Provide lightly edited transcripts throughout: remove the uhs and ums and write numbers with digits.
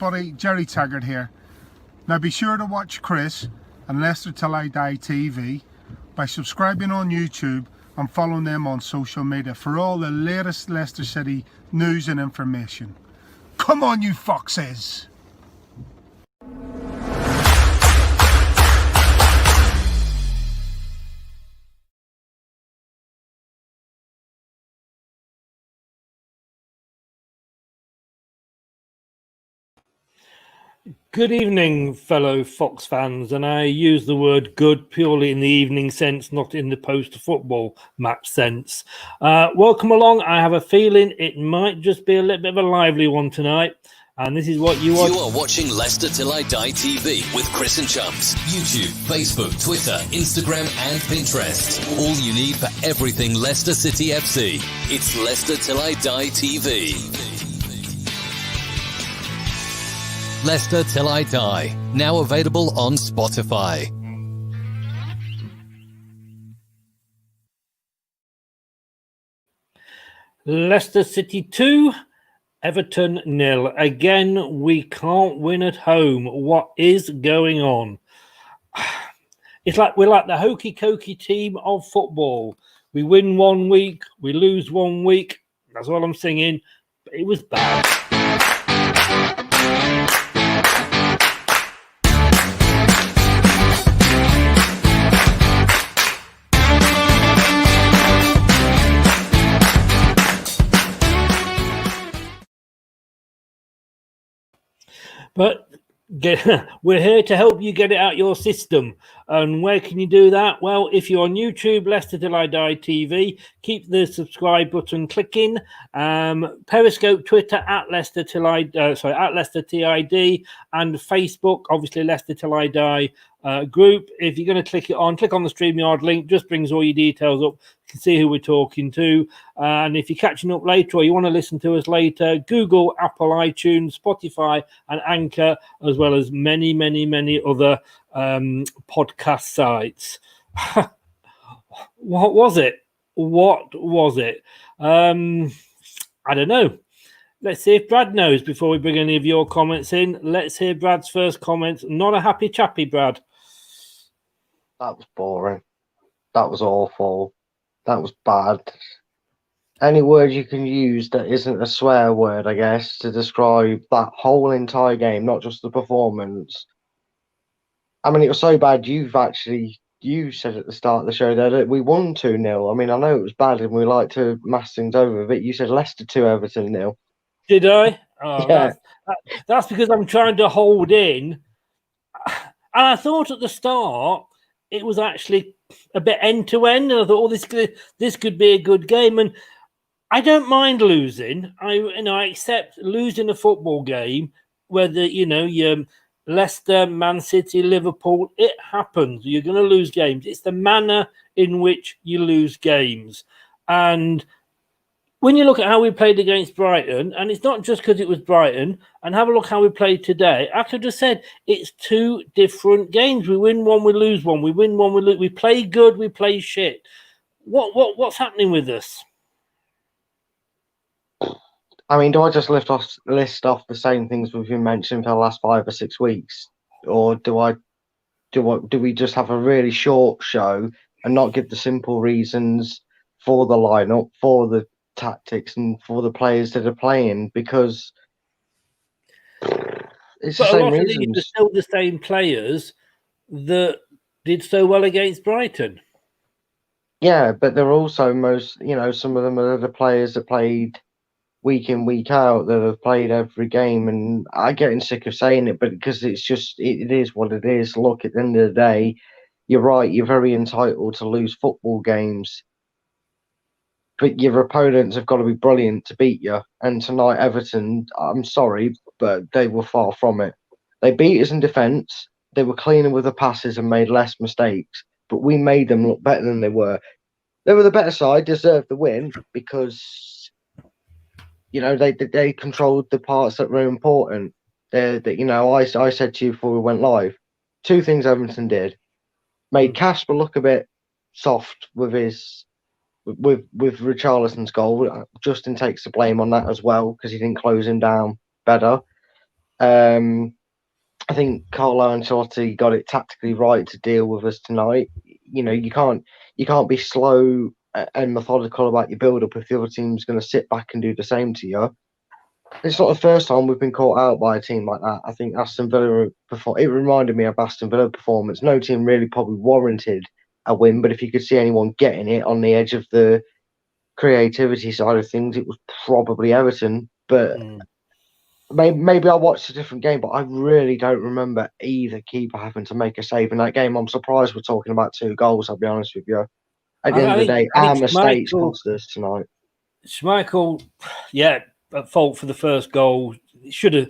everybody, Jerry Taggart here. Now be sure to watch Chris and Leicester Till I Die TV by subscribing on YouTube and following them on social media for all the latest Leicester City news and information. Come on, you foxes! Good evening, fellow Fox fans, and I use the word good purely in the evening sense, not in the post-football match sense. Welcome along. I have a feeling it might just be a little bit of a lively one tonight, and this is what you want. You are watching Leicester Till I Die TV with Chris and Chumps. YouTube, Facebook, Twitter, Instagram and Pinterest. All you need for everything Leicester City FC. It's Leicester Till I Die TV. Leicester Till I Die, now available on Spotify. Leicester City 2, Everton 0. Again, we can't win at home. What is going on? It's like we're like the hokey-cokey team of football. We win one week, we lose one week. That's all I'm singing. But it was bad. But we're here to help you get it out your system. And where can you do that? Well, if you're on YouTube, Leicester Till I Die TV, keep the subscribe button clicking. Periscope, Twitter at Leicester Till I at Leicester TID, and Facebook, obviously Leicester Till I Die group. If you're going to click on the StreamYard link, just brings all your details up. You can see who we're talking to. And if you're catching up later or you want to listen to us later, Google, Apple, iTunes, Spotify, and Anchor, as well as many, many, many other podcast sites. What was it? I don't know. Let's see if Brad knows before we bring any of your comments in. Let's hear Brad's first comments. Not a happy chappy, Brad. That was boring. That was awful. That was bad. Any word you can use that isn't a swear word, I guess, to describe that whole entire game, not just the performance. I mean, it was so bad, you said at the start of the show there that we won 2-0. I mean, I know it was bad and we like to mass things over, but you said Leicester 2, Everton 0. Did I? Oh, yeah. That's because I'm trying to hold in. And I thought at the start it was actually a bit end-to-end, and I thought, this could be a good game. And I don't mind losing. I accept losing a football game, whether you're Leicester, Man City, Liverpool. It happens. You're going to lose games. It's the manner in which you lose games. And when you look at how we played against Brighton, and it's not just because it was Brighton, and have a look how we played today, I could have said it's two different games. We win one, we lose one. We win one, we lose. We play good, we play shit. What's happening with us? I mean, do I just list off the same things we've been mentioning for the last 5 or 6 weeks, or do we just have a really short show and not give the simple reasons for the lineup, for the tactics, and for the players that are playing? Because it's the same reasons. These are still the same players that did so well against Brighton. Yeah, but they're also some of them are the players that played week in, week out, that have played every game, and I'm getting sick of saying it, but because it is what it is. Look, at the end of the day, you're right, you're very entitled to lose football games, but your opponents have got to be brilliant to beat you. And tonight, Everton, I'm sorry, but they were far from it. They beat us in defence, they were cleaner with the passes and made less mistakes, but we made them look better than they were. They were the better side, deserved the win, because they controlled the parts that were important. I said to you before we went live, 2 things Everton did: made Casper look a bit soft with Richarlison's goal. Justin takes the blame on that as well, because he didn't close him down better. I think Carlo Ancelotti got it tactically right to deal with us tonight. You know, you can't be slow and methodical about your build up if the other team's going to sit back and do the same to you. It's not the first time we've been caught out by a team like that. I think Aston Villa it reminded me of Aston Villa performance. No team really probably warranted a win, but if you could see anyone getting it on the edge of the creativity side of things, it was probably Everton. But maybe I watched a different game, but I really don't remember either keeper having to make a save in that game. I'm surprised we're talking about 2 goals, I'll be honest with you. At the end of the day, our mistakes cost us tonight. Schmeichel, yeah, at fault for the first goal. It should have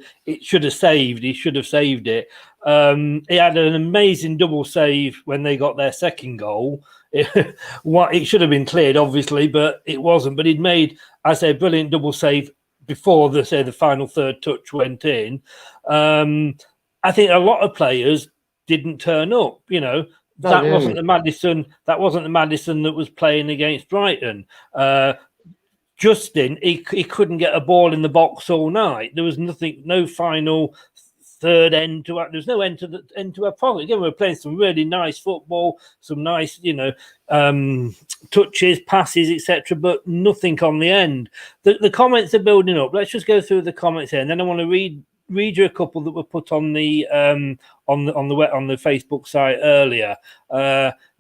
saved. He should have saved it. He had an amazing double save when they got their second goal. It should have been cleared, obviously, but it wasn't. But he'd made, I say, a brilliant double save before the final third touch went in. I think a lot of players didn't turn up. You know, that wasn't the Maddison. That wasn't the Maddison that was playing against Brighton. Justin, he couldn't get a ball in the box all night. There was nothing, no final third end to. There's no end to a problem. Again, we were playing some really nice football, some nice, touches, passes, etc., but nothing on the end. The comments are building up. Let's just go through the comments here, and then I want to read you a couple that were put on the on the Facebook site earlier.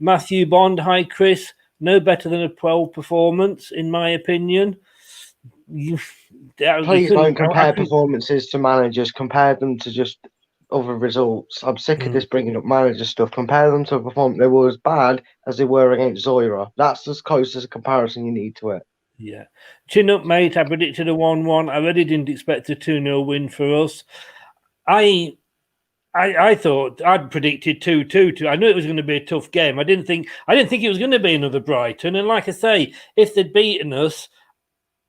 Matthew Bond, hi Chris. No better than a 12 performance, in my opinion. Please don't compare performances to managers. Compare them to just other results. I'm sick of this bringing up manager stuff. Compare them to a performance. They were as bad as they were against Zoira. That's as close as a comparison you need to it. Yeah. Chin up, mate. I predicted a 1-1. I really didn't expect a 2-0 win for us. I thought I'd predicted 2-2. I knew it was going to be a tough game. I didn't think it was going to be another Brighton. And like I say, if they'd beaten us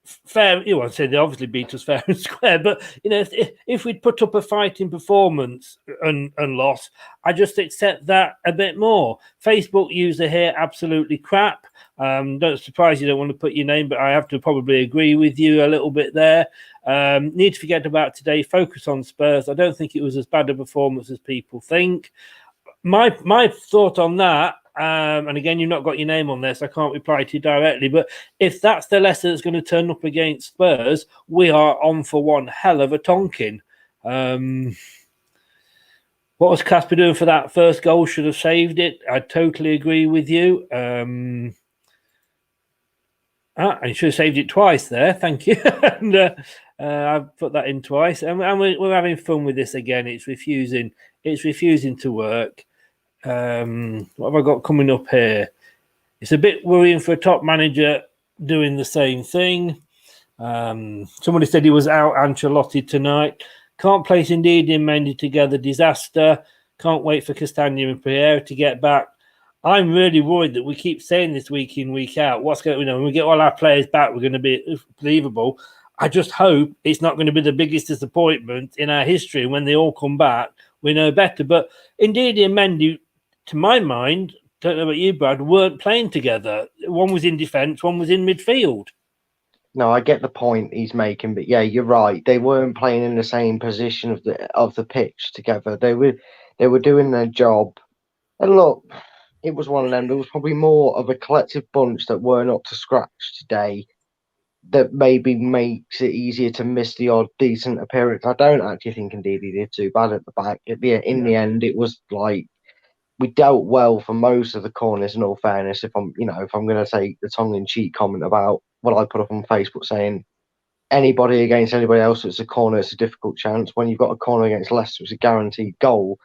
fair, you won't say they obviously beat us fair and square, but if we'd put up a fighting performance and lost, I just accept that a bit more. Facebook user here, absolutely crap. Don't surprise you don't want to put your name, but I have to probably agree with you a little bit there. Need to forget about today. Focus on Spurs. I don't think it was as bad a performance as people think. My thought on that, and again, you've not got your name on there, so I can't reply to you directly. But if that's the Leicester that's going to turn up against Spurs, we are on for one hell of a tonking. What was Casper doing for that first goal? Should have saved it. I totally agree with you. And you should have saved it twice there. Thank you. And I've put that in twice. And we're having fun with this again. It's refusing to work. What have I got coming up here? It's a bit worrying for a top manager doing the same thing. Somebody said he was out Ancelotti tonight. Can't place Indeed and Mendy together. Disaster. Can't wait for Castagna and Pereira to get back. I'm really worried that we keep saying this week in, week out. What's going to, when we get all our players back, we're going to be believable. I just hope it's not going to be the biggest disappointment in our history. When they all come back, we know better. But Indeed and Mendy, to my mind, don't know about you, Brad, weren't playing together. One was in defence, one was in midfield. No, I get the point he's making, but yeah, you're right. They weren't playing in the same position of the pitch together. They were doing their job. And look, it was one of them. There was probably more of a collective bunch that were not to scratch today. That maybe makes it easier to miss the odd decent appearance. I don't actually think indeed he did too bad at the back. In the end, it was like we dealt well for most of the corners. In all fairness, if I'm going to take the tongue-in-cheek comment about what I put up on Facebook saying anybody against anybody else that's a corner, it's a difficult chance. When you've got a corner against Leicester, it's a guaranteed goal.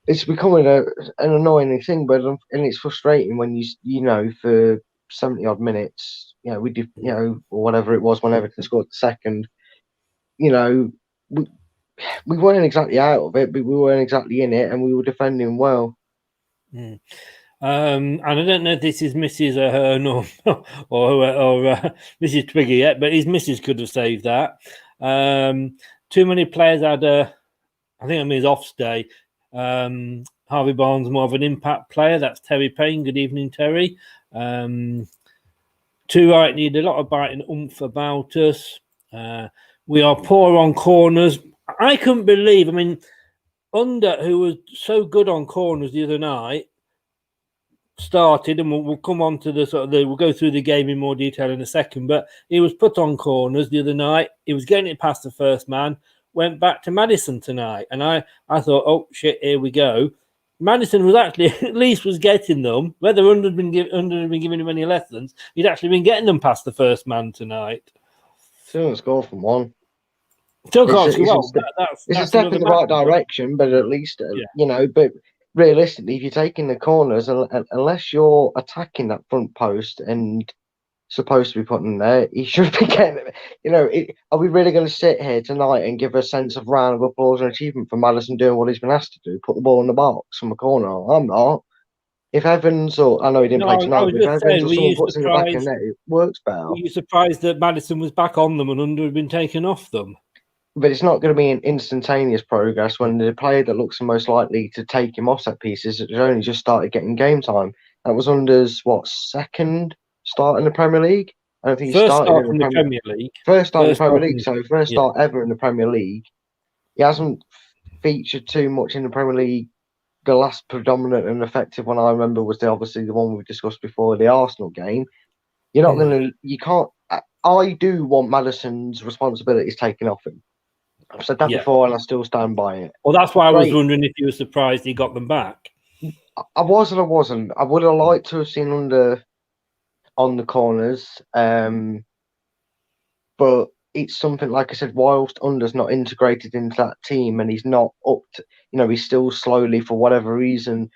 It's becoming an annoying thing, but and it's frustrating when you know for 70 odd minutes, we did, or whatever it was when Everton scored the second, we weren't exactly out of it, but we weren't exactly in it, and we were defending well. And I don't know if this is Mrs. Ahern or Mrs. Twigger yet, but his Mrs. could have saved that. Too many players had I think his off day. Harvey Barnes more of an impact player. That's Terry Payne. Good evening, Terry. Too right, need a lot of biting oomph about us. We are poor on corners. I couldn't believe. I mean, Under, who was so good on corners the other night, started, and we'll come on to the we'll go through the game in more detail in a second, but he was put on corners the other night. He was getting it past the first man, went back to Maddison tonight, and I thought, oh shit, here we go. Maddison was actually at least was getting them. Whether Under had been giving him any lessons, he'd actually been getting them past the first man tonight. Still score from one. Still can't It's a step in the right direction, but at least you know. But realistically, if you're taking the corners, unless you're attacking that front post and supposed to be putting there, he should be getting it. You know, are we really going to sit here tonight and give a sense of round of applause and achievement for Maddison doing what he's been asked to do, put the ball in the box from a corner? I'm not. If Evans, or I know he didn't play tonight, but if Evans or someone puts in the back of the net, it works better. Were you surprised that Maddison was back on them and Under had been taken off them? But it's not going to be an instantaneous progress when the player that looks the most likely to take him off set pieces has only just started getting game time. That was Under's second start in the Premier League. I don't think he started in the Premier League. First start in the Premier League. So first start ever in the Premier League. He hasn't featured too much in the Premier League. The last predominant and effective one I remember was obviously the one we discussed before, the Arsenal game. You're not going to. You can't. I do want Maddison's responsibilities taken off him. I've said that before, and I still stand by it. Well, that's why I was wondering if you were surprised he got them back. I was and I wasn't. I would have liked to have seen Under on the corners, but it's something, like I said, whilst Under's not integrated into that team and he's not up to, he's still slowly, for whatever reason,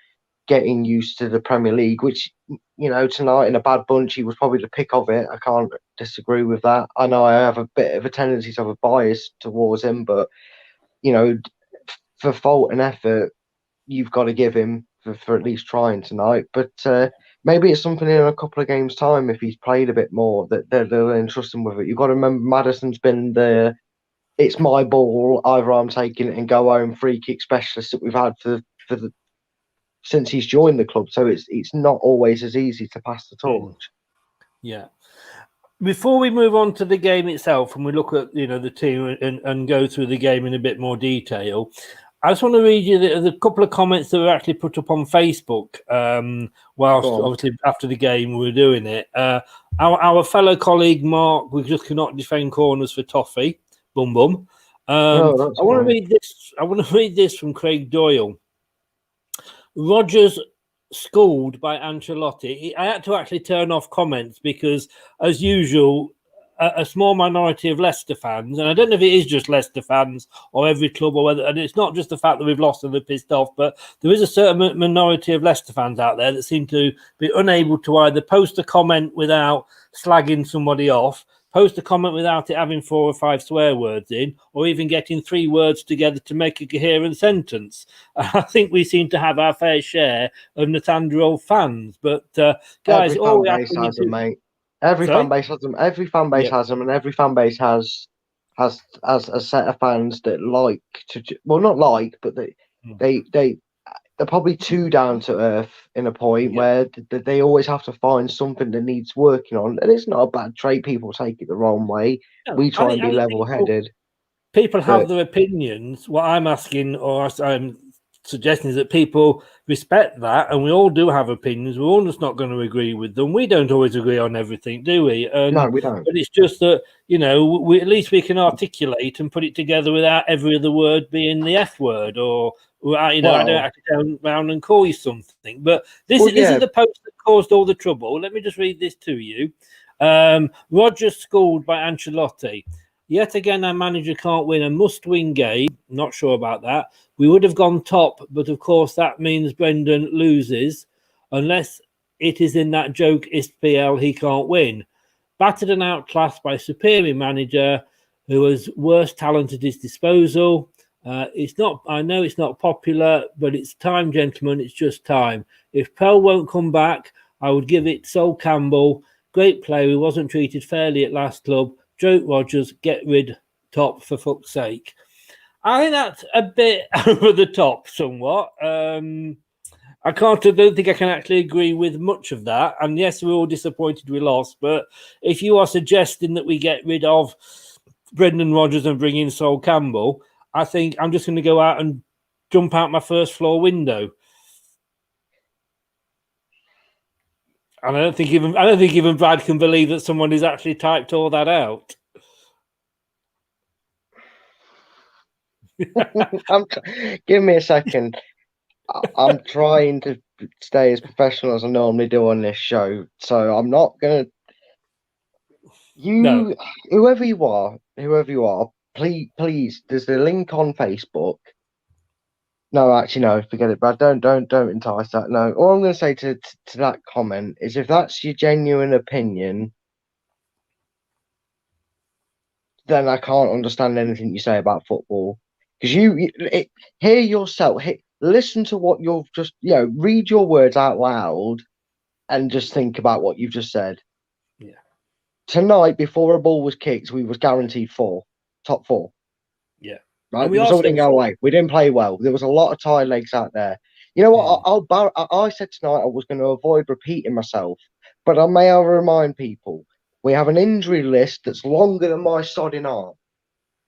getting used to the Premier League, which, tonight in a bad bunch, he was probably the pick of it. I can't disagree with that. I know I have a bit of a tendency to have a bias towards him, but, for fault and effort, you've got to give him for at least trying tonight. But maybe it's something in a couple of games' time, if he's played a bit more, that they'll entrust him with it. You've got to remember, Maddison's been it's my ball, either I'm taking it and go home free kick specialist that we've had since he's joined the club. So it's not always as easy to pass the torch. Yeah. Before we move on to the game itself and we look at the team and go through the game in a bit more detail, I just want to read you the couple of comments that were actually put up on Facebook whilst obviously after the game we were doing it. Our fellow colleague Mark, we just cannot defend corners for toffee. Bum bum. I want to read this. I want to read this from Craig Doyle. Rodgers schooled by Ancelotti. I had to actually turn off comments because, as usual, a small minority of Leicester fans, and I don't know if it is just Leicester fans or every club or whether, and it's not just the fact that we've lost and they're pissed off, but there is a certain minority of Leicester fans out there that seem to be unable to either post a comment without slagging somebody off, post a comment without it having 4 or 5 swear words in, or even getting 3 words together to make a coherent sentence. I think we seem to have our fair share of Nathaniel fans, but guys, all we have to do, mate. Every fan base has them. Every fan base has them, and every fan base has a set of fans that like to. Well, not like, but they're probably too down to earth in a point where they always have to find something that needs working on, and it's not a bad trait. People take it the wrong way. No, we try and be level-headed. People have their opinions. What I'm asking, or I'm suggesting, is that people respect that, and we all do have opinions. We're all just not going to agree with them. We don't always agree on everything, do we? No, we don't. But it's just that, we at least we can articulate and put it together without every other word being the F word, or I don't have to turn around and call you something. But this is the post that caused all the trouble. Let me just read this to you. Rodgers schooled by Ancelotti. Yet again, our manager can't win a must-win game. Not sure about that. We would have gone top, but of course that means Brendan loses. Unless it is in that joke SPL, he can't win. Battered and outclassed by superior manager who has worse talent at his disposal. I know it's not popular, but it's time, gentlemen. It's just time. If Pell won't come back, I would give it Sol Campbell. Great player who wasn't treated fairly at last club. Joke Rodgers, get rid top for fuck's sake. I think that's a bit over the top somewhat. I don't think I can actually agree with much of that. And yes, we're all disappointed we lost, but if you are suggesting that we get rid of Brendan Rodgers and bring in Sol Campbell, I think I'm just going to go out and jump out my first floor window. And I don't think even Brad can believe that someone has actually typed all that out. Give me a second. I'm trying to stay as professional as I normally do on this show, so I'm not gonna. Whoever you are, please. There's a link on Facebook. No, actually, no. Forget it, Brad. Don't entice that. No. All I'm going to say to that comment is, if that's your genuine opinion, then I can't understand anything you say about football. Because hear yourself, listen to what you've just, read your words out loud, and just think about what you've just said. Yeah. Tonight, before a ball was kicked, we was guaranteed top four. Yeah. Right, we didn't go away. We didn't play well. There was a lot of tired legs out there. You know what? I said tonight I was going to avoid repeating myself, but I'll remind people we have an injury list that's longer than my sodding arm.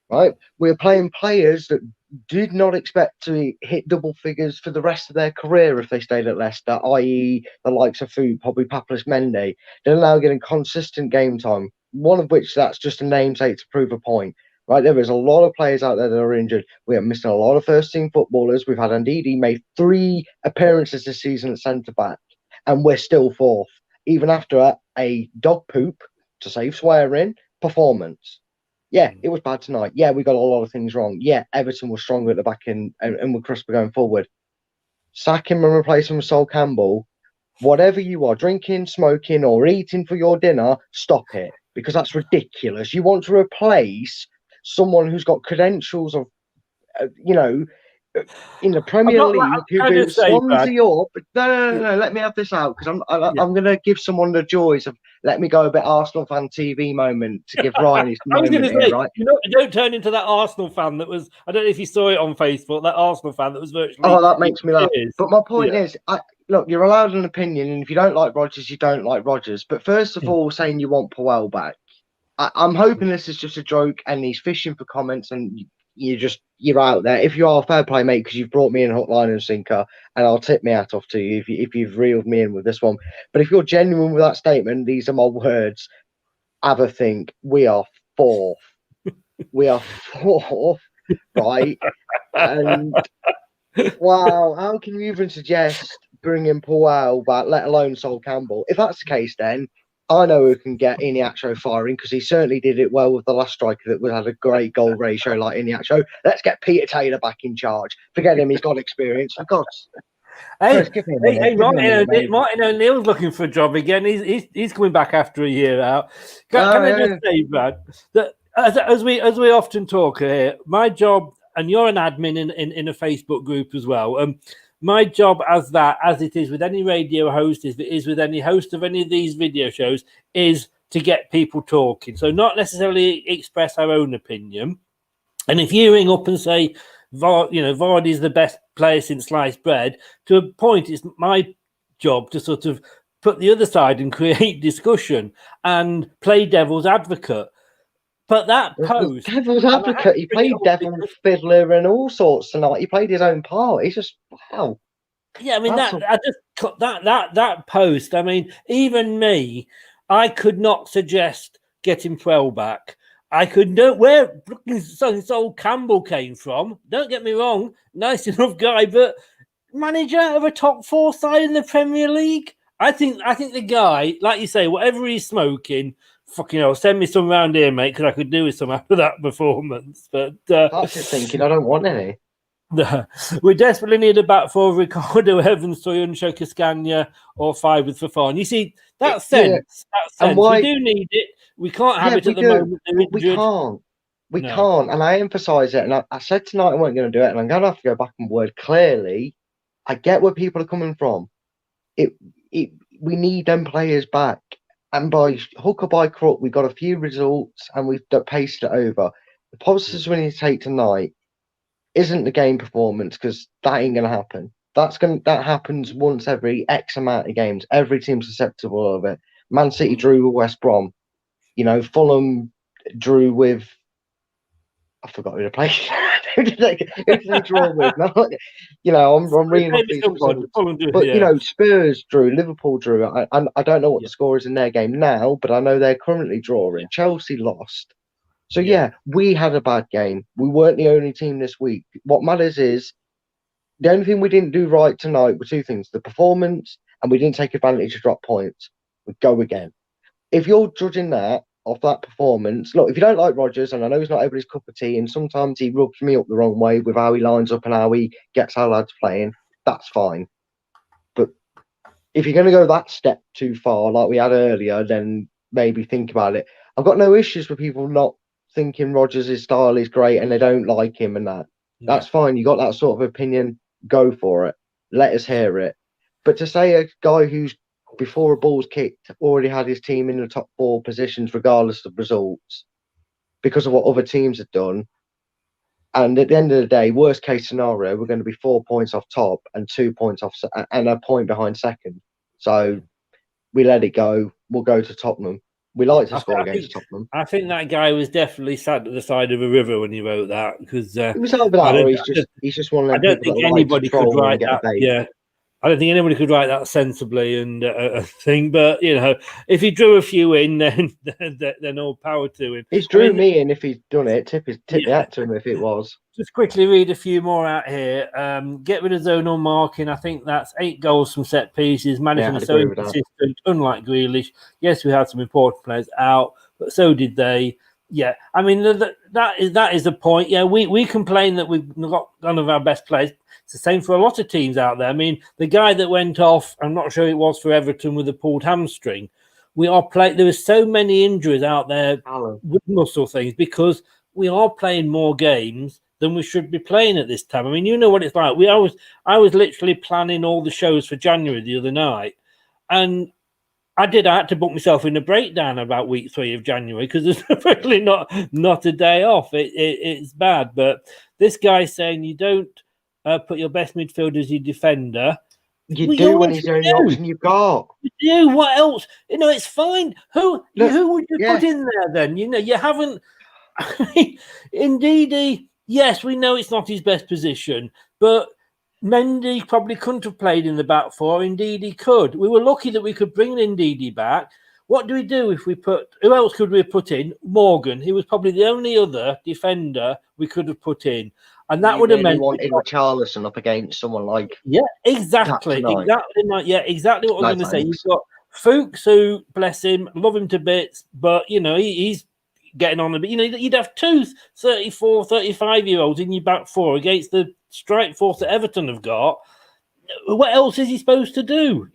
Right, we're playing players that did not expect to hit double figures for the rest of their career if they stayed at Leicester, i.e., the likes of Food, probably Paplis Mendy. They're now getting consistent game time. One of which that's just a namesake to prove a point. Right, there is a lot of players out there that are injured. We are missing a lot of first-team footballers. We've had Ndidi made 3 appearances this season at centre-back, and we're still 4th, even after a dog poop, to save swearing, performance. Yeah, it was bad tonight. Yeah, we got a lot of things wrong. Yeah, Everton was stronger at the back and were crisper going forward. Sack him and replace him with Sol Campbell. Whatever you are, drinking, smoking, or eating for your dinner, stop it, because that's ridiculous. You want to replace someone who's got credentials of, in the Premier League, who built Swansea up. No. Let me have this out, because I'm going to give someone the joys of, let me go a bit Arsenal fan TV moment to give Ryan his moment here, right? Don't turn into that Arsenal fan that was, I don't know if you saw it on Facebook, that Arsenal fan that was virtually... Oh, that makes me laugh. But my point is, look, you're allowed an opinion, and if you don't like Rodgers, you don't like Rodgers. But first of all, saying you want Puel back, I'm hoping this is just a joke and he's fishing for comments, and you're out there. If you are, fair play, mate, because you've brought me in hook, line and sinker, and I'll tip my hat off to you if you've reeled me in with this one. But if you're genuine with that statement, these are my words. Have a think. We are 4th. We are 4th, right? And wow, how can you even suggest bringing Puel back, let alone Sol Campbell? If that's the case, then I know who can get Iniacho firing, because he certainly did it well with the last striker that had a great goal ratio like Iniacho. Let's get Peter Taylor back in charge. Forget him, he's got experience. For God's Chris, Martin O'Neill's looking for a job again. He's coming back after a year out. Can I just say, Brad, that as we often talk here, my job, and you're an admin in a Facebook group as well. My job as it is with any radio host, is with any host of any of these video shows, is to get people talking. So not necessarily express our own opinion. And if you ring up and say, Vardy's the best player since sliced bread, to a point, it's my job to sort of put the other side and create discussion and play devil's advocate. But that post, devil's advocate, he played devil fiddler and all sorts tonight. He played his own part. He's just wow. Yeah, I mean that post. I mean, even me, I could not suggest getting Puel back. I could know where Sol Campbell came from. Don't get me wrong, nice enough guy, but manager of a top 4 side in the Premier League. I think the guy, like you say, whatever he's smoking, fucking hell, send me some round here, mate, because I could do with some after that performance. But that's just thinking, I don't want any. We desperately need a back for Ricardo, Evans, Soyuncu, Cascagna, or 5 with Fafana. You see, that sense. We do need it. We can't have it at the moment. We can't. And I emphasise it. And I said tonight I wasn't going to do it, and I'm going to have to go back and word clearly. I get where people are coming from. We need them players back. And by hook or by crook, we got a few results and we've pasted it over. The positives we need to take tonight isn't the game performance, because that ain't going to happen. That happens once every X amount of games. Every team's susceptible of it. Man City drew with West Brom. Fulham drew with, I forgot who they played. Who did they draw with? No, I'm reading off these results. But Spurs drew, Liverpool drew. I don't know what the score is in their game now, but I know they're currently drawing. Chelsea lost. So we had a bad game. We weren't the only team this week. What matters is the only thing we didn't do right tonight were two things: the performance, and we didn't take advantage of drop points. We go again. If you're judging that off that performance, look, if you don't like Rodgers, and I know he's not everybody's cup of tea, and sometimes he rubs me up the wrong way with how he lines up and how he gets our lads playing, that's fine. But if you're going to go that step too far, like we had earlier, then maybe think about it. I've got no issues with people not thinking Rodgers' style is great and they don't like him and that. That's fine. You got that sort of opinion, go for it. Let us hear it. But to say a guy who's before a ball's kicked already had his team in the top 4 positions regardless of results because of what other teams have done, and at the end of the day, worst case scenario, we're going to be 4 points off top and 2 points off and a point behind second. So we let it go. We'll go to Tottenham. We like to score against Tottenham. I think that guy was definitely sat at the side of a river when he wrote that, because he was over that, or he's just one of them. I don't think anybody could write that. Yeah, I don't think anybody could write that sensibly and thing. But if he drew a few in, then all power to him. He's drew me in if he's done it. Tip the hat to him if it was. Just quickly read a few more out here. Get rid of zonal marking. I think that's 8 goals from set pieces. Management so inconsistent, unlike Grealish. Yes, we had some important players out, but so did they. Yeah, I mean that is the point. Yeah, we complain that we've got none of our best players. It's the same for a lot of teams out there. I mean, the guy that went off, I'm not sure it was for Everton with a pulled hamstring. There are so many injuries out there with muscle things because we are playing more games than we should be playing at this time. I mean, you know what it's like. I was literally planning all the shows for January the other night, and I had to book myself in a breakdown about week 3 of January because there's really not a day off. It's bad. But this guy's saying you don't put your best midfielder as your defender. You do when he's the only option you've got. You do. What else? It's fine. Who would you put in there then? You haven't. Ndidi, yes, we know it's not his best position, but Mendy probably couldn't have played in the back 4. Indeed, he could. We were lucky that we could bring Ndidi back. What do we do if we put... Who else could we have put in? Morgan. He was probably the only other defender we could have put in. And that would have meant... wanted Richarlison up against someone like... Yeah, exactly. Exactly what I was going to say. You've got Fuchs, who, bless him, love him to bits, but, he's getting on a bit. You'd have 2 34, 35-year-olds in your back 4 against the strike force that Everton have got. What else is he supposed to do?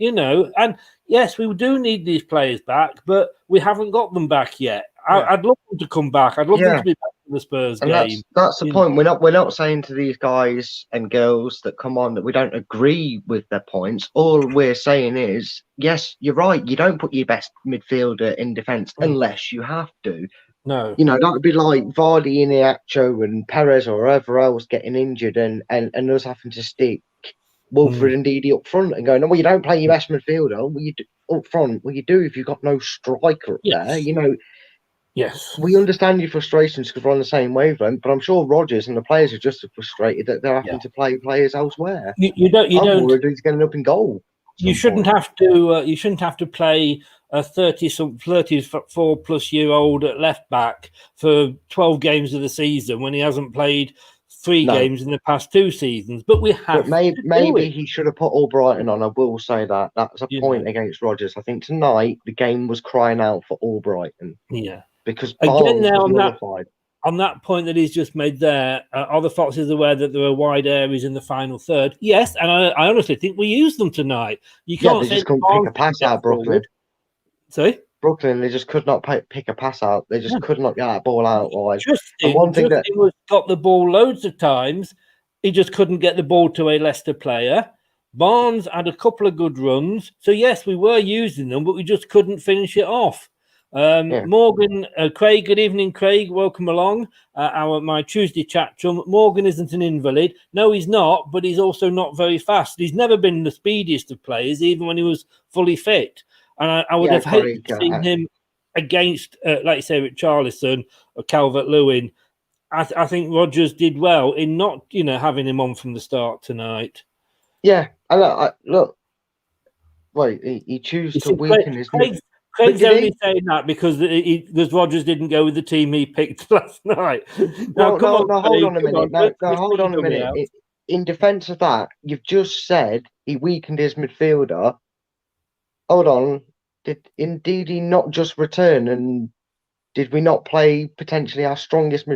And yes, we do need these players back, but we haven't got them back yet. I'd love them to come back. I'd love them to be back for the Spurs game. That's the point. We're not saying to these guys and girls that come on that we don't agree with their points. All we're saying is, yes, you're right. You don't put your best midfielder in defence unless you have to. No. That would be like Vardy, Iniacho and Perez or whoever else getting injured and us having to stick Wilfred and Ndidi up front and going, well, you don't play your best midfielder. Well, you do, up front. Well, you do if you've got no striker up there. Yes. We understand your frustrations because we're on the same wavelength, but I'm sure Rodgers and the players are just as frustrated that they're having to play players elsewhere. You don't. He's getting up in goal. You shouldn't have to. You shouldn't have to play a 34-plus-year-old at left back for 12 games of the season when he hasn't played 3 games in the past 2 seasons. But we have. But maybe he should have put Albrighton on. I will say that that's a point against Rodgers. I think tonight the game was crying out for Albrighton. Yeah, because Barnes was nullified. On that point that he's just made there, are the Foxes aware that there are wide areas in the final third? Yes, and I honestly think we used them tonight. You can't they just couldn't pick a pass out, Brooklyn. Sorry? Brooklyn, they just could not pick a pass out. They just could not get that ball out wide. Justin got the ball loads of times. He just couldn't get the ball to a Leicester player. Barnes had a couple of good runs. So, yes, we were using them, but we just couldn't finish it off. Morgan, Craig, good evening, Craig. Welcome along. My Tuesday chat chum. Morgan isn't an invalid. No, he's not, but he's also not very fast. He's never been the speediest of players, even when he was fully fit. And I would have hated to see him against, like you say, Richarlison or Calvert-Lewin. I think Rodgers did well in not, having him on from the start tonight. Yeah, and look, wait, he chose to weaken his. Craig's only saying that because Rodgers didn't go with the team he picked last night. Now, No, hold on a Craig, minute. No, hold on a minute. In defence of that, you've just said he weakened his midfielder. Hold on. Did Ndidi not just return, and did we not play potentially our strongest?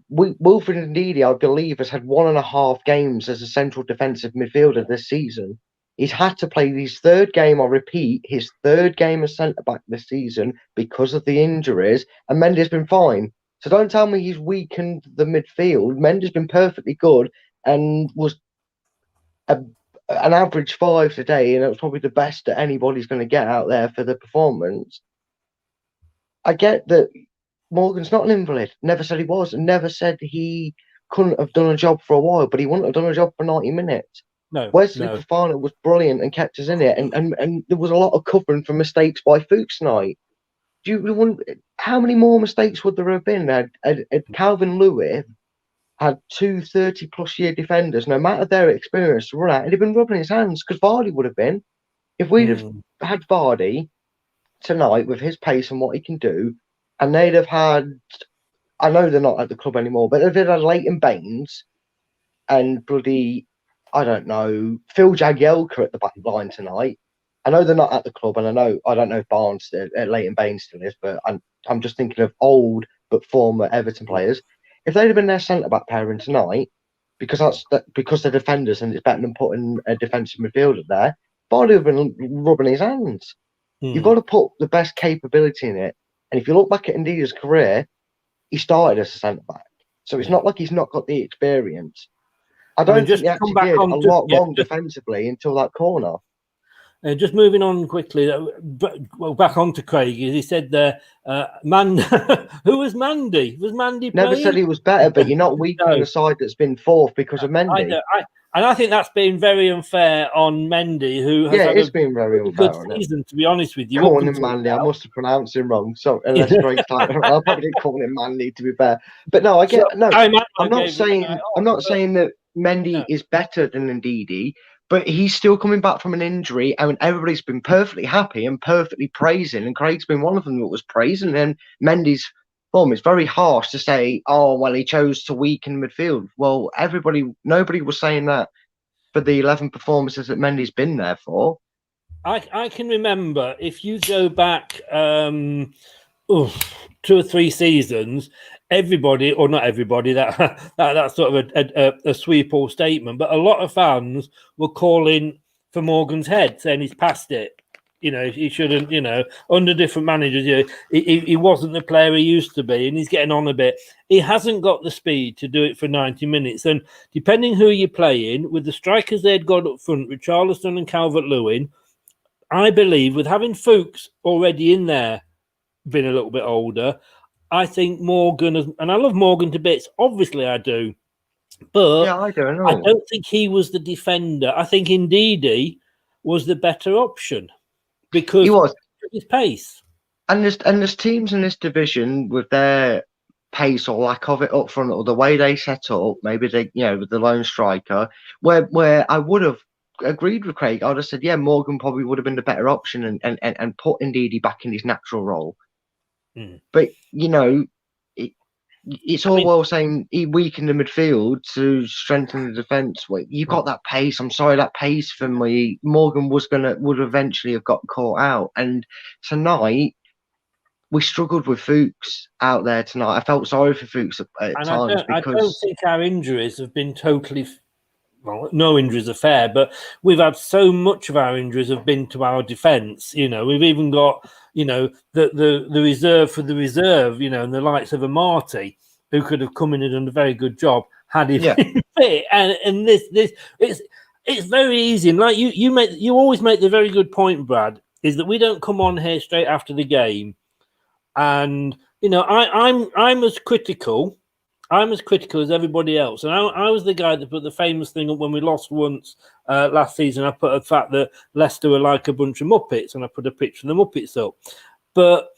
Wilfred Ndidi, I believe, has had 1.5 games as a central defensive midfielder this season. He's had to play his third game, I repeat, his third game as centre-back this season because of the injuries, and Mendy's been fine. So don't tell me he's weakened the midfield. Mendy's been perfectly good and was an average 5 today, and it was probably the best that anybody's going to get out there for the performance. I get that Morgan's not an invalid. Never said he was, and never said he couldn't have done a job for a while, but he wouldn't have done a job for 90 minutes. Wesley Fofana was brilliant and kept us in it, and there was a lot of covering for mistakes by Fuchs tonight. How many more mistakes would there have been? Had Calvin Lewis had 2 30-plus year defenders, no matter their experience, to run out, he'd have been rubbing his hands, because Vardy would have been. If we'd have had Vardy tonight with his pace and what he can do, and they'd have had, I know they're not at the club anymore, but if they'd had Leighton Baines and bloody, I don't know, Phil Jagielka at the back line tonight. I know they're not at the club, and I don't know if Barnes, Leighton Baines still is, but I'm just thinking of old but former Everton players. If they'd have been their centre-back pairing tonight, because they're defenders and it's better than putting a defensive midfielder there, Vardy would have been rubbing his hands. You've got to put the best capability in it. And if you look back at Ndidi's career, he started as a centre-back. So it's not like he's not got the experience. I don't think he actually did a lot wrong defensively until that corner. Just moving on quickly, back on to Craig. He said there, who was Mandy? Was Mandy playing? Never said he was better, but you're not weakening the side that's been fourth because of Mendy. And I think that's been very unfair on Mendy, who has had it's been very unfair good season, to be honest with you. Calling him Mandy, I must have pronounced him wrong. So unless Craig's I probably didn't call him Mandy, to be fair. But no, I'm not saying that Mendy is better than Ndidi, but he's still coming back from an injury, and everybody's been perfectly happy and perfectly praising, and Craig's been one of them that was praising, and Mendy's form. It's very harsh to say, oh, well, he chose to weaken midfield. Well, nobody was saying that for the 11 performances that Mendy's been there for. I can remember, if you go back 2 or 3 seasons, everybody, or not everybody, that's sort of a sweep or statement, but a lot of fans were calling for Morgan's head, saying he's past it. He shouldn't, under different managers, he wasn't the player he used to be, and he's getting on a bit. He hasn't got the speed to do it for 90 minutes. And depending who you're playing, with the strikers they'd got up front, Richarlison and Calvert-Lewin, I believe with having Fuchs already in there, been a little bit older, I think Morgan, and I love Morgan to bits, obviously I do, but yeah, I don't know. I don't think he was the defender. I think Ndidi was the better option. Because he was his pace, and there's teams in this division with their pace or lack of it up front, or the way they set up, maybe they, with the lone striker, where I would have agreed with Craig. I'd have said, yeah, Morgan probably would have been the better option and put Ndidi back in his natural role. But it's all well saying he weakened the midfield to strengthen the defence. You've got that pace. I'm sorry, that pace for me. Morgan would eventually have got caught out. And tonight we struggled with Fuchs out there tonight. I felt sorry for Fuchs at times because I don't think our injuries have been totally. Well, no injuries are fair, but we've had so much of our injuries have been to our defence. We've even got, the reserve for the reserve, and the likes of a Marty, who could have come in and done a very good job had he been fit. And this it's very easy. And like you always make the very good point, Brad, is that we don't come on here straight after the game, and I'm as critical. I'm as critical as everybody else. And I was the guy that put the famous thing up when we lost once last season. I put the fact that Leicester were like a bunch of Muppets, and I put a picture of the Muppets up. But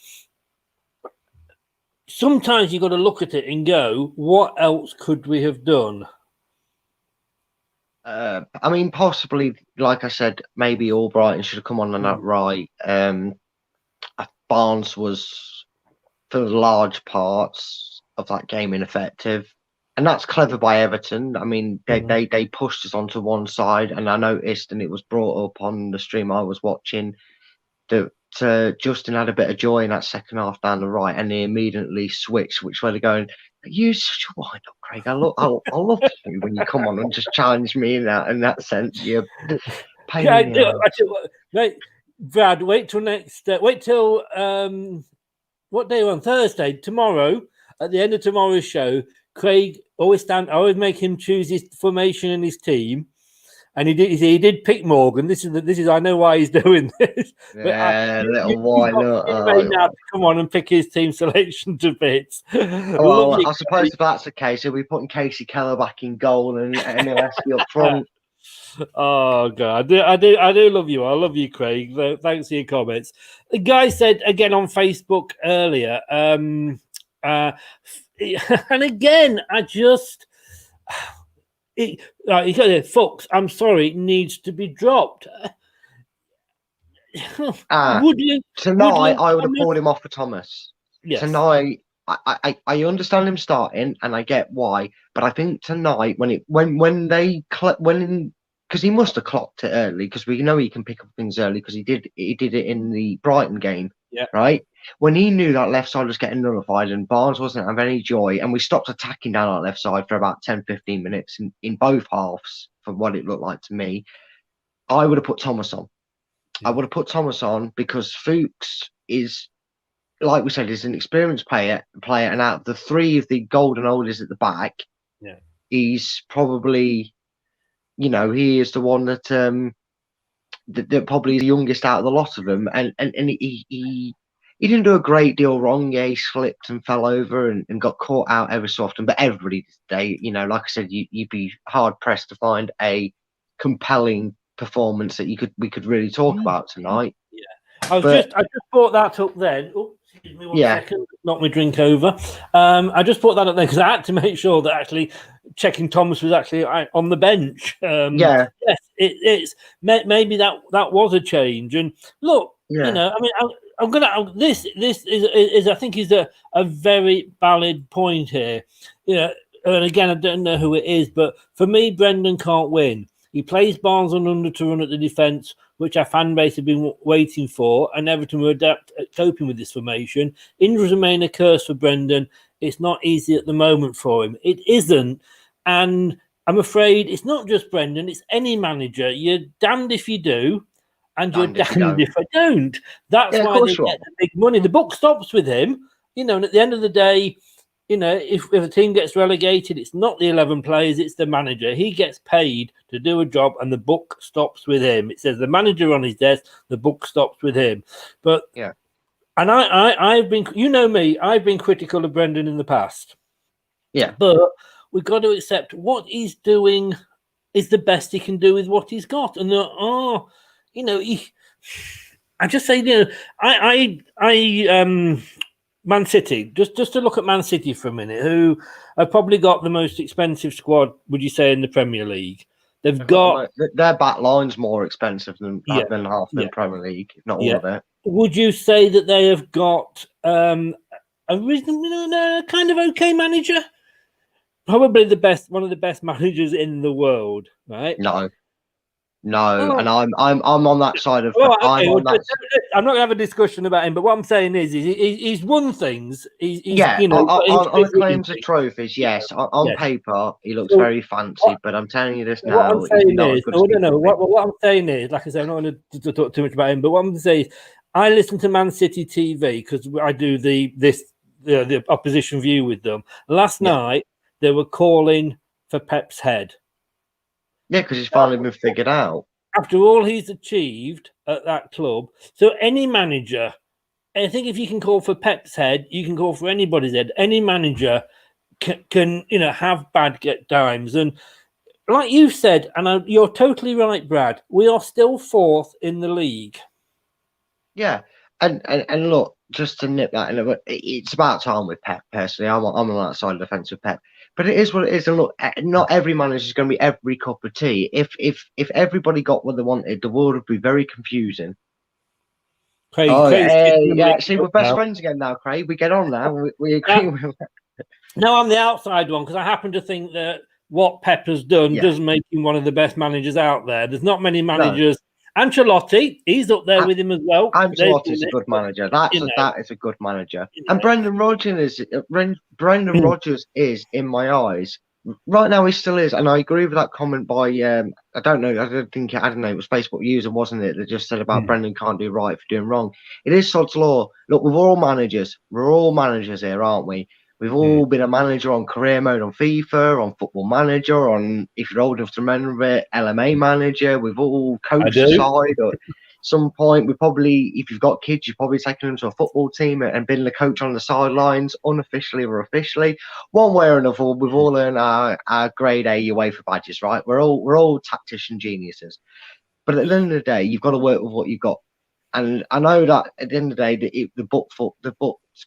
sometimes you've got to look at it and go, what else could we have done? I mean, possibly, like I said, maybe Albrighton should have come on that right. Barnes was, for large parts of that game, ineffective. And that's clever by Everton. I mean, they pushed us onto one side, and I noticed, and it was brought up on the stream I was watching, that Justin had a bit of joy in that second half down the right, and they immediately switched, which way they're going. You're such a wind up, Craig. I love you when you come on and just challenge me in that sense. You're pain in the ass. Mate, Brad, wait till what day on Thursday? Tomorrow, at the end of tomorrow's show, Craig I always make him choose his formation and his team. And he did pick Morgan. This is I know why he's doing this. Yeah, little why not? Now to come on and pick his team selection to bits. Well, I suppose if that's the case, he'll be putting Casey Keller back in goal and Mileski up front. Oh God, I do love you. I love you, Craig. Thanks for your comments. The guy said again on Facebook earlier, and again, I just. Fox, I'm sorry, it needs to be dropped. Tonight, I would have pulled him off for Thomas. Yes. Tonight, I understand him starting, and I get why. But I think tonight, because he must have clocked it early, because we know he can pick up things early, because he did it in the Brighton game, right? When he knew that left side was getting nullified and Barnes wasn't having any joy, and we stopped attacking down that left side for about 10-15 minutes in both halves, for what it looked like to me, I would have put Thomas on. Yeah. I would have put Thomas on because Fuchs is, like we said, is an experienced player, and out of the three of the golden oldies at the back, he's probably, he is the one that probably is the youngest out of the lot of them, and he didn't do a great deal wrong. Yeah, he slipped and fell over and got caught out every so often. But everybody today, like I said, you'd be hard pressed to find a compelling performance that we could really talk about tonight. Yeah, I just brought that up then. Oh, excuse me one second, knock my drink over. I just brought that up there because I had to make sure that actually checking Thomas was actually on the bench. Yes, it's maybe that was a change. And look, I mean. This is I think is a very valid point here. And again, I don't know who it is, but for me, Brendan can't win. He plays Barnes on under to run at the defence, which our fan base have been waiting for, and Everton were coping with this formation. Injuries remain a curse for Brendan. It's not easy at the moment for him. It isn't, and I'm afraid it's not just Brendan. It's any manager. You're damned if you do. And you're damned if I don't. That's why they get the big money. The book stops with him, and at the end of the day, if a team gets relegated, it's not the 11 players, it's the manager. He gets paid to do a job, and the book stops with him. It says the manager on his desk, the book stops with him. But and I've been, me, I've been critical of Brendan in the past. Yeah, but we've got to accept what he's doing is the best he can do with what he's got, and I just say, Man City, just to look at Man City for a minute, who have probably got the most expensive squad, would you say, in the Premier League? They've got their back line's more expensive than half the Premier League, if not all of it. Would you say that they have got a reasonable, kind of okay manager? Probably one of the best managers in the world, right? No, and I'm on that side of. I'm not going to have a discussion about him, but what I'm saying is he's won things. He's on claims of trophies. Yes, on paper he looks very fancy, but I'm telling you this now. What I'm saying is, what I'm saying is, like I said, I'm not going to talk too much about him, but what I'm going to say is, I listen to Man City TV because I do the opposition view with them. Last night they were calling for Pep's head. Yeah, because he's finally been figured out. After all he's achieved at that club, so any manager, I think if you can call for Pep's head, you can call for anybody's head. Any manager can have bad times. And like you said, and you're totally right, Brad, we are still fourth in the league. Yeah, and look, just to nip that in a bit, it's about time with Pep. Personally, I'm on that side of the fence with Pep. But it is what it is. And look, not every manager is going to be every cup of tea. If everybody got what they wanted, the world would be very confusing. Craig's Yeah. See, we're best friends again now, Craig. We get on now. We agree with that. No, I'm the outside one because I happen to think that what Pep has done does make him one of the best managers out there. There's not many managers. No. Ancelotti, he's up there with him as well. Ancelotti's a good manager. That is a good manager. And Brendan Rodgers is, in my eyes, right now he still is. And I agree with that comment by I don't know. It was Facebook user, wasn't it? That just said about Brendan can't do right for doing wrong. It is sod's law. Look, we're all managers. We're all managers here, aren't we? We've all been a manager on career mode on FIFA, on Football Manager, on, if you're old enough to remember it, LMA Manager. We've all coached the side. Or at some point, we probably, if you've got kids, you've probably taken them to a football team and been the coach on the sidelines, unofficially or officially. One way or another, we've all earned our grade A UEFA badges, right? We're all tactician geniuses. But at the end of the day, you've got to work with what you've got. And I know that at the end of the day, the book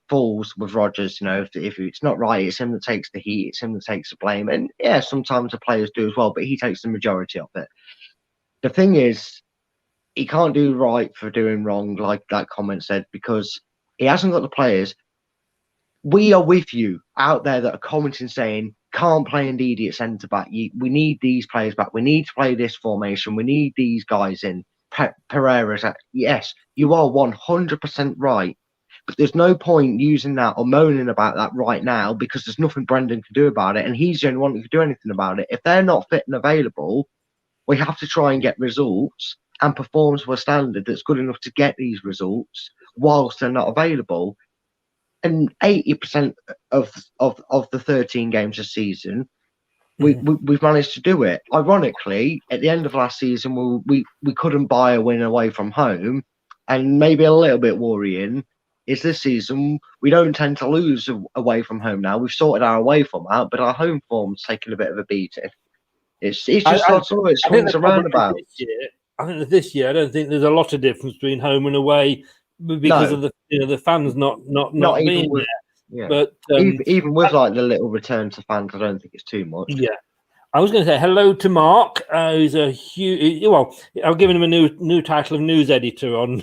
falls with Rodgers. You know, if it's not right, it's him that takes the heat. It's him that takes the blame. And yeah, sometimes the players do as well, but he takes the majority of it. The thing is, he can't do right for doing wrong, like that comment said, because he hasn't got the players. We are with you out there that are commenting saying, can't play Ndidi at centre back. We need these players back. We need to play this formation. We need these guys in. Pereira's yes, you are 100% right, but there's no point using that or moaning about that right now because there's nothing Brendan can do about it, and he's the only one who can do anything about it. If they're not fit and available, we have to try and get results and perform to a standard that's good enough to get these results whilst they're not available. And 80% of the 13 games this season, we've managed to do it. Ironically, at the end of last season, we couldn't buy a win away from home, and maybe a little bit worrying is this season we don't tend to lose away from home now. We've sorted our away form out, but our home form's taken a bit of a beating. It's just it swings around about. I think that this year, I don't think there's a lot of difference between home and away because of the fans not being there. Yeah. But even with like the little return to fans, I don't think it's too much. Yeah, I was going to say hello to Mark, who's a huge. Well, I've given him a new title of news editor on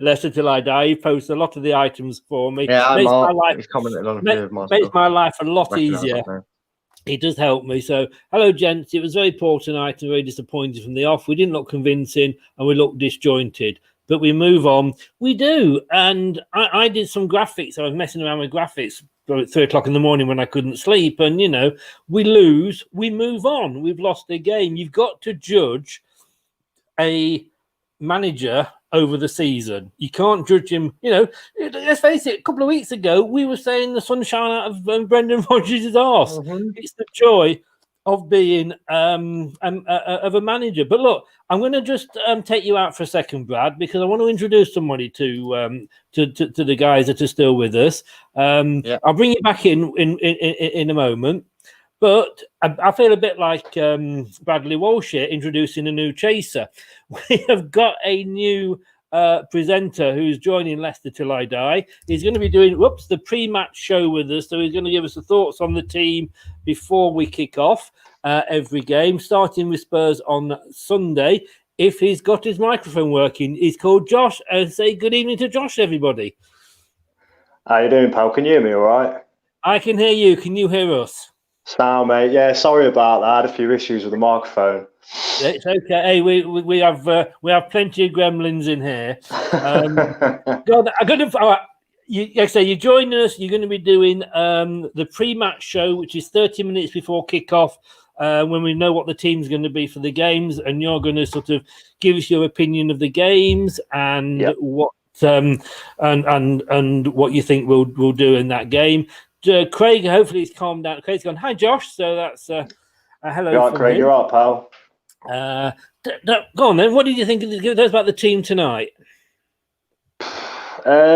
Leicester Till I Die. He posts a lot of the items for me. Yeah, he's commented on a few of my stuff. Makes my life a lot easier. It does help me. So, hello, gents. It was very poor tonight and very disappointed from the off. We didn't look convincing and we looked disjointed. But we move on. We do. And I did some graphics. I was messing around with graphics at 3 o'clock in the morning when I couldn't sleep. And, you know, we lose, we move on. We've lost a game. You've got to judge a manager over the season. You can't judge him. You know, let's face it, a couple of weeks ago, we were saying the sunshine out of Brendan Rodgers' arse. It's the joy of being of a manager. But look, I'm going to just take you out for a second, Brad, because I want to introduce somebody to the guys that are still with us. I'll bring you back in a moment. But I feel a bit like Bradley Walsh here introducing a new chaser. We have got a new presenter who's joining Leicester Till I Die. He's going to be doing the pre-match show with us. So he's going to give us the thoughts on the team before we kick off every game, starting with Spurs on Sunday. If he's got his microphone working, he's called Josh. Say good evening to Josh, everybody. How you doing, pal? Can you hear me all right? I can hear you. Can you hear us? Sound, mate. Yeah, sorry about that. I had a few issues with the microphone. It's okay. Hey, we have plenty of gremlins in here. God, I'm going to. Like I say, you're joining us. You're going to be doing the pre-match show, which is 30 minutes before kickoff, when we know what the team's going to be for the games, and you're going to sort of give us your opinion of the games and what and what you think we'll do in that game. Craig, hopefully he's calmed down. Craig's gone, hi, Josh. So that's a hello. You're right, Craig. You're right, pal. Go on then. What did you think about the team tonight? I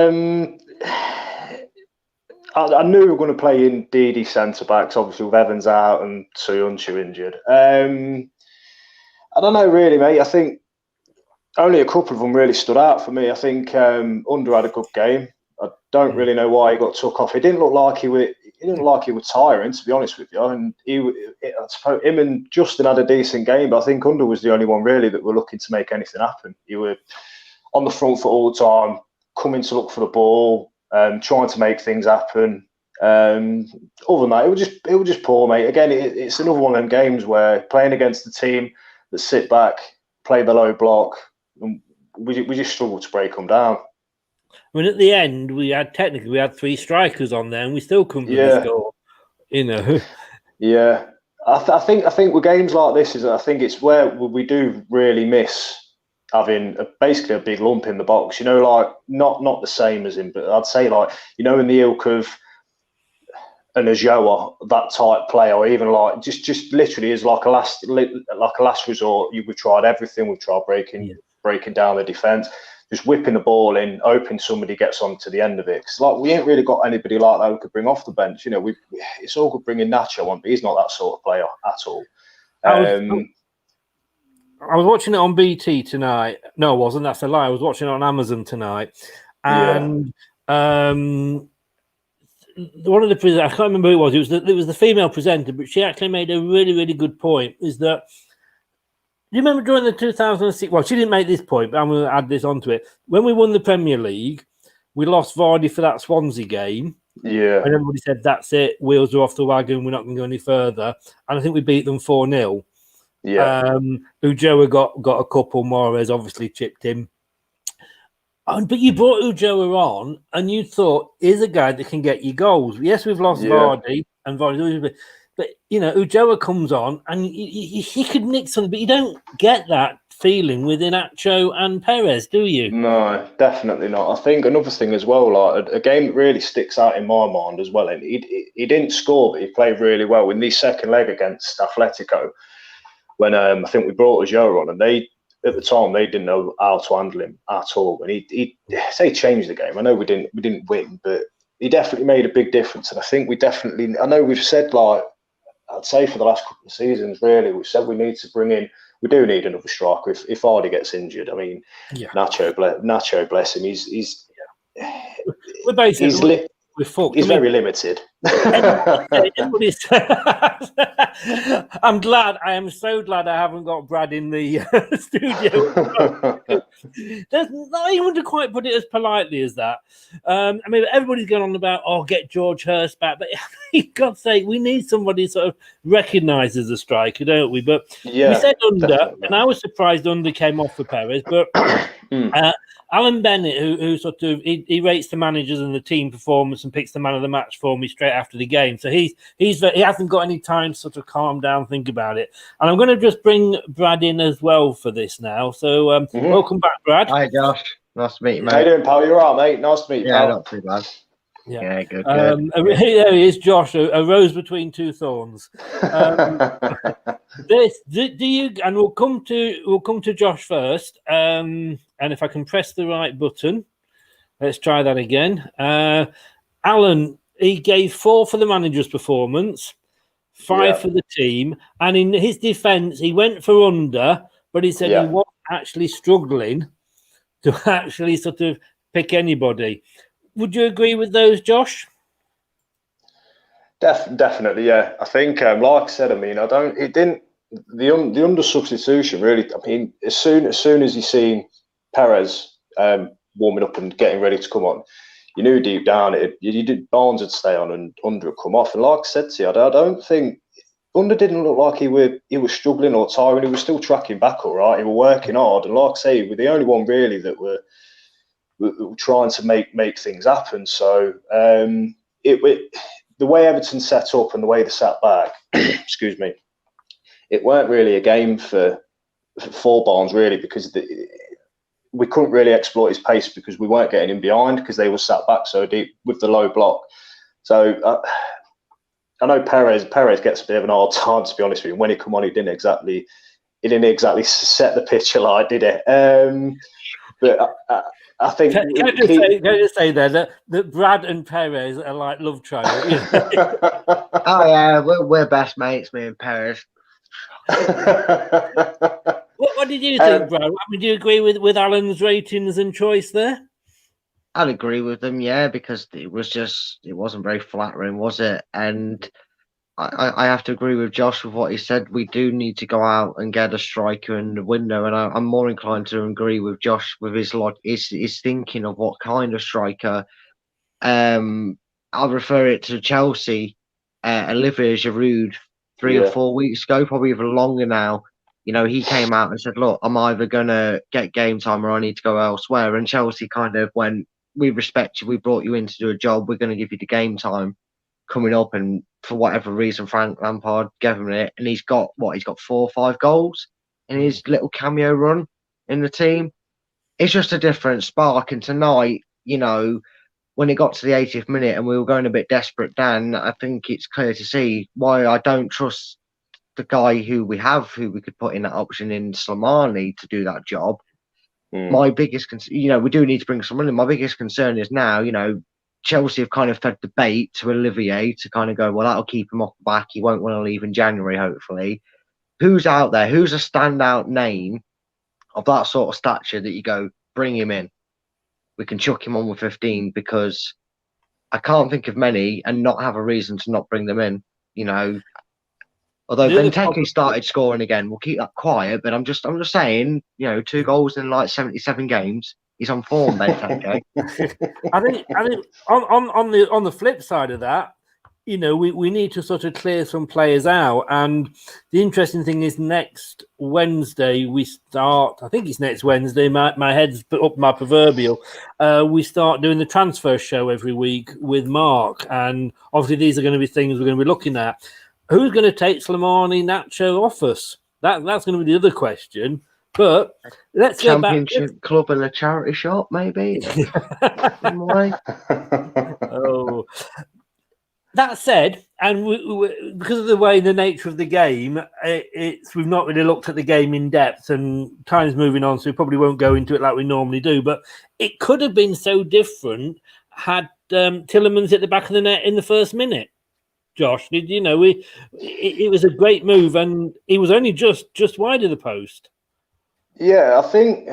knew we were going to play in Ndidi centre backs, obviously with Evans out and Soyuncu injured. I don't know, really, mate. I think only a couple of them really stood out for me. I think Under had a good game. Don't really know why he got took off. He didn't look like he was tiring, to be honest with you. And I suppose him and Justin had a decent game, but I think Under was the only one really that were looking to make anything happen. He were on the front foot all the time, coming to look for the ball, trying to make things happen. Other than that, it was just poor, mate. Again, it's another one of them games where playing against the team that sit back, play the low block, and we just struggle to break them down. I mean, at the end, we had 3 strikers on there, and we still couldn't really score. You know. Yeah, I think with games like this, I think it's where we do really miss having basically a big lump in the box. You know, like not the same as him, but I'd say like, you know, in the ilk of an Ajoa, that type player, or even like just literally is like a last resort. We've tried everything. We've tried breaking down the defence, just whipping the ball in, hoping somebody gets on to the end of it. Because like we ain't really got anybody like that who could bring off the bench. You know, it's all good bringing Nacho on, but he's not that sort of player at all. I was watching it on BT tonight. No, it wasn't. That's a lie. I was watching it on Amazon tonight, and one of the presenters, I can't remember who it was. It was the female presenter, but she actually made a really, really good point. Is that you remember during the 2006? Well, she didn't make this point, but I'm going to add this onto it. When we won the Premier League, we lost Vardy for that Swansea game. Yeah, and everybody said that's it. Wheels are off the wagon. We're not going to go any further. And I think we beat them 4-0. Yeah, Ujoa got a couple. Morez obviously chipped in. But you brought Ujoa on, and you thought, here's a guy that can get you goals. Yes, we've lost Vardy, and Vardy, but you know, Ujoa comes on, and he could nick something, but you don't get that feeling with Inacho and Perez, do you? No, definitely not. I think another thing as well, like a game that really sticks out in my mind as well, and he didn't score, but he played really well in the second leg against Atletico, when I think we brought Ujoa on, and they, at the time, they didn't know how to handle him at all. And he changed the game. I know we didn't win, but he definitely made a big difference. And I think I know we've said, like, I'd say for the last couple of seasons, really, we've said we need to bring in, we do need another striker if Hardy gets injured. I mean, Nacho, bless him, he's we're basically we're fucked. He's very limited. Everybody's I am so glad I haven't got Brad in the studio. There's not even to quite put it as politely as that. I mean, everybody's going on about, get George Hurst back. But for God's sake, we need somebody sort of recognised as a striker, don't we? But we said Under, definitely. And I was surprised Under came off for Perez. But Alan Bennett, who sort of he rates the managers and the team performance and picks the man of the match for me straight after the game. So he hasn't got any time to sort of calm down, think about it. And I'm going to just bring Brad in as well for this now. So welcome back, Brad. Hi, Josh. Nice to meet you, mate. How you doing, pal? You're all right, mate. Nice to meet you, pal. Not too bad. Yeah, good. There he is, Josh, a rose between two thorns. Do you? And we'll come to Josh first. And if I can press the right button, let's try that again. Alan, he gave 4 for the manager's performance, 5 for the team, and in his defence, he went for Under, but he said he wasn't actually struggling to actually sort of pick anybody. Would you agree with those, Josh? Definitely, yeah. I think, like I said, I mean, the Under substitution really. I mean, as soon as you seen Perez warming up and getting ready to come on, you knew deep down Barnes would stay on and Under would come off. And like I said to you, I don't think Under didn't look like he was struggling or tiring. He was still tracking back all right. He was working hard, and like I say, we're the only one really that were trying to make things happen. So the way Everton set up and the way they sat back, excuse me, it weren't really a game for Barnes really, because we couldn't really exploit his pace because we weren't getting in behind because they were sat back so deep with the low block. So I know Perez gets a bit of an hard time, to be honest with you. When he come on, he didn't exactly set the picture like, did it? But I think. Can I just say there that Brad and Perez are like love triangle? Oh yeah, we're best mates, me and Perez. What did you think, Brad? I mean, do you agree with Alan's ratings and choice there? I'd agree with them, yeah, because it wasn't very flattering, was it? And I have to agree with Josh with what he said. We do need to go out and get a striker in the window, and I'm more inclined to agree with Josh with his thinking of what kind of striker. I'll refer it to Chelsea, Olivier Giroud, 3 or 4 weeks ago, probably even longer now. He came out and said, "Look, I'm either gonna get game time or I need to go elsewhere." And Chelsea kind of went, "We respect you. We brought you in to do a job. We're going to give you the game time coming up." And for whatever reason, Frank Lampard gave him it, and he's got 4 or 5 goals in his little cameo run in the team. It's just a different spark. And tonight, when it got to the 80th minute and we were going a bit desperate, Dan, I think it's clear to see why I don't trust the guy who we could put in that option in Slimani to do that job. My biggest concern, we do need to bring someone in. My biggest concern is now, Chelsea have kind of fed the bait to Olivier to kind of go, well, that'll keep him off the back. He won't want to leave in January, hopefully. Who's out there? Who's a standout name of that sort of stature that you go, bring him in? We can chuck him on with 15, because I can't think of many and not have a reason to not bring them in. Although Benteke started scoring again, we'll keep that quiet. But I'm just saying, 2 goals in like 77 games. He's on form, Benteke. I think on the flip side of that, we need to sort of clear some players out. And the interesting thing is, next Wednesday we start. I think it's next Wednesday. My head's up my proverbial. We start doing the transfer show every week with Mark, and obviously these are going to be things we're going to be looking at. Who's going to take Slimani Nacho off us? That's going to be the other question. But let's go back. Championship club and a charity shop, maybe. Oh. That said, and because of the nature of the game, we've not really looked at the game in depth, and time's moving on, so we probably won't go into it like we normally do. But it could have been so different had Tielemans hit the back of the net in the first minute. Josh, it was a great move, and he was only just wide of the post. Yeah, I think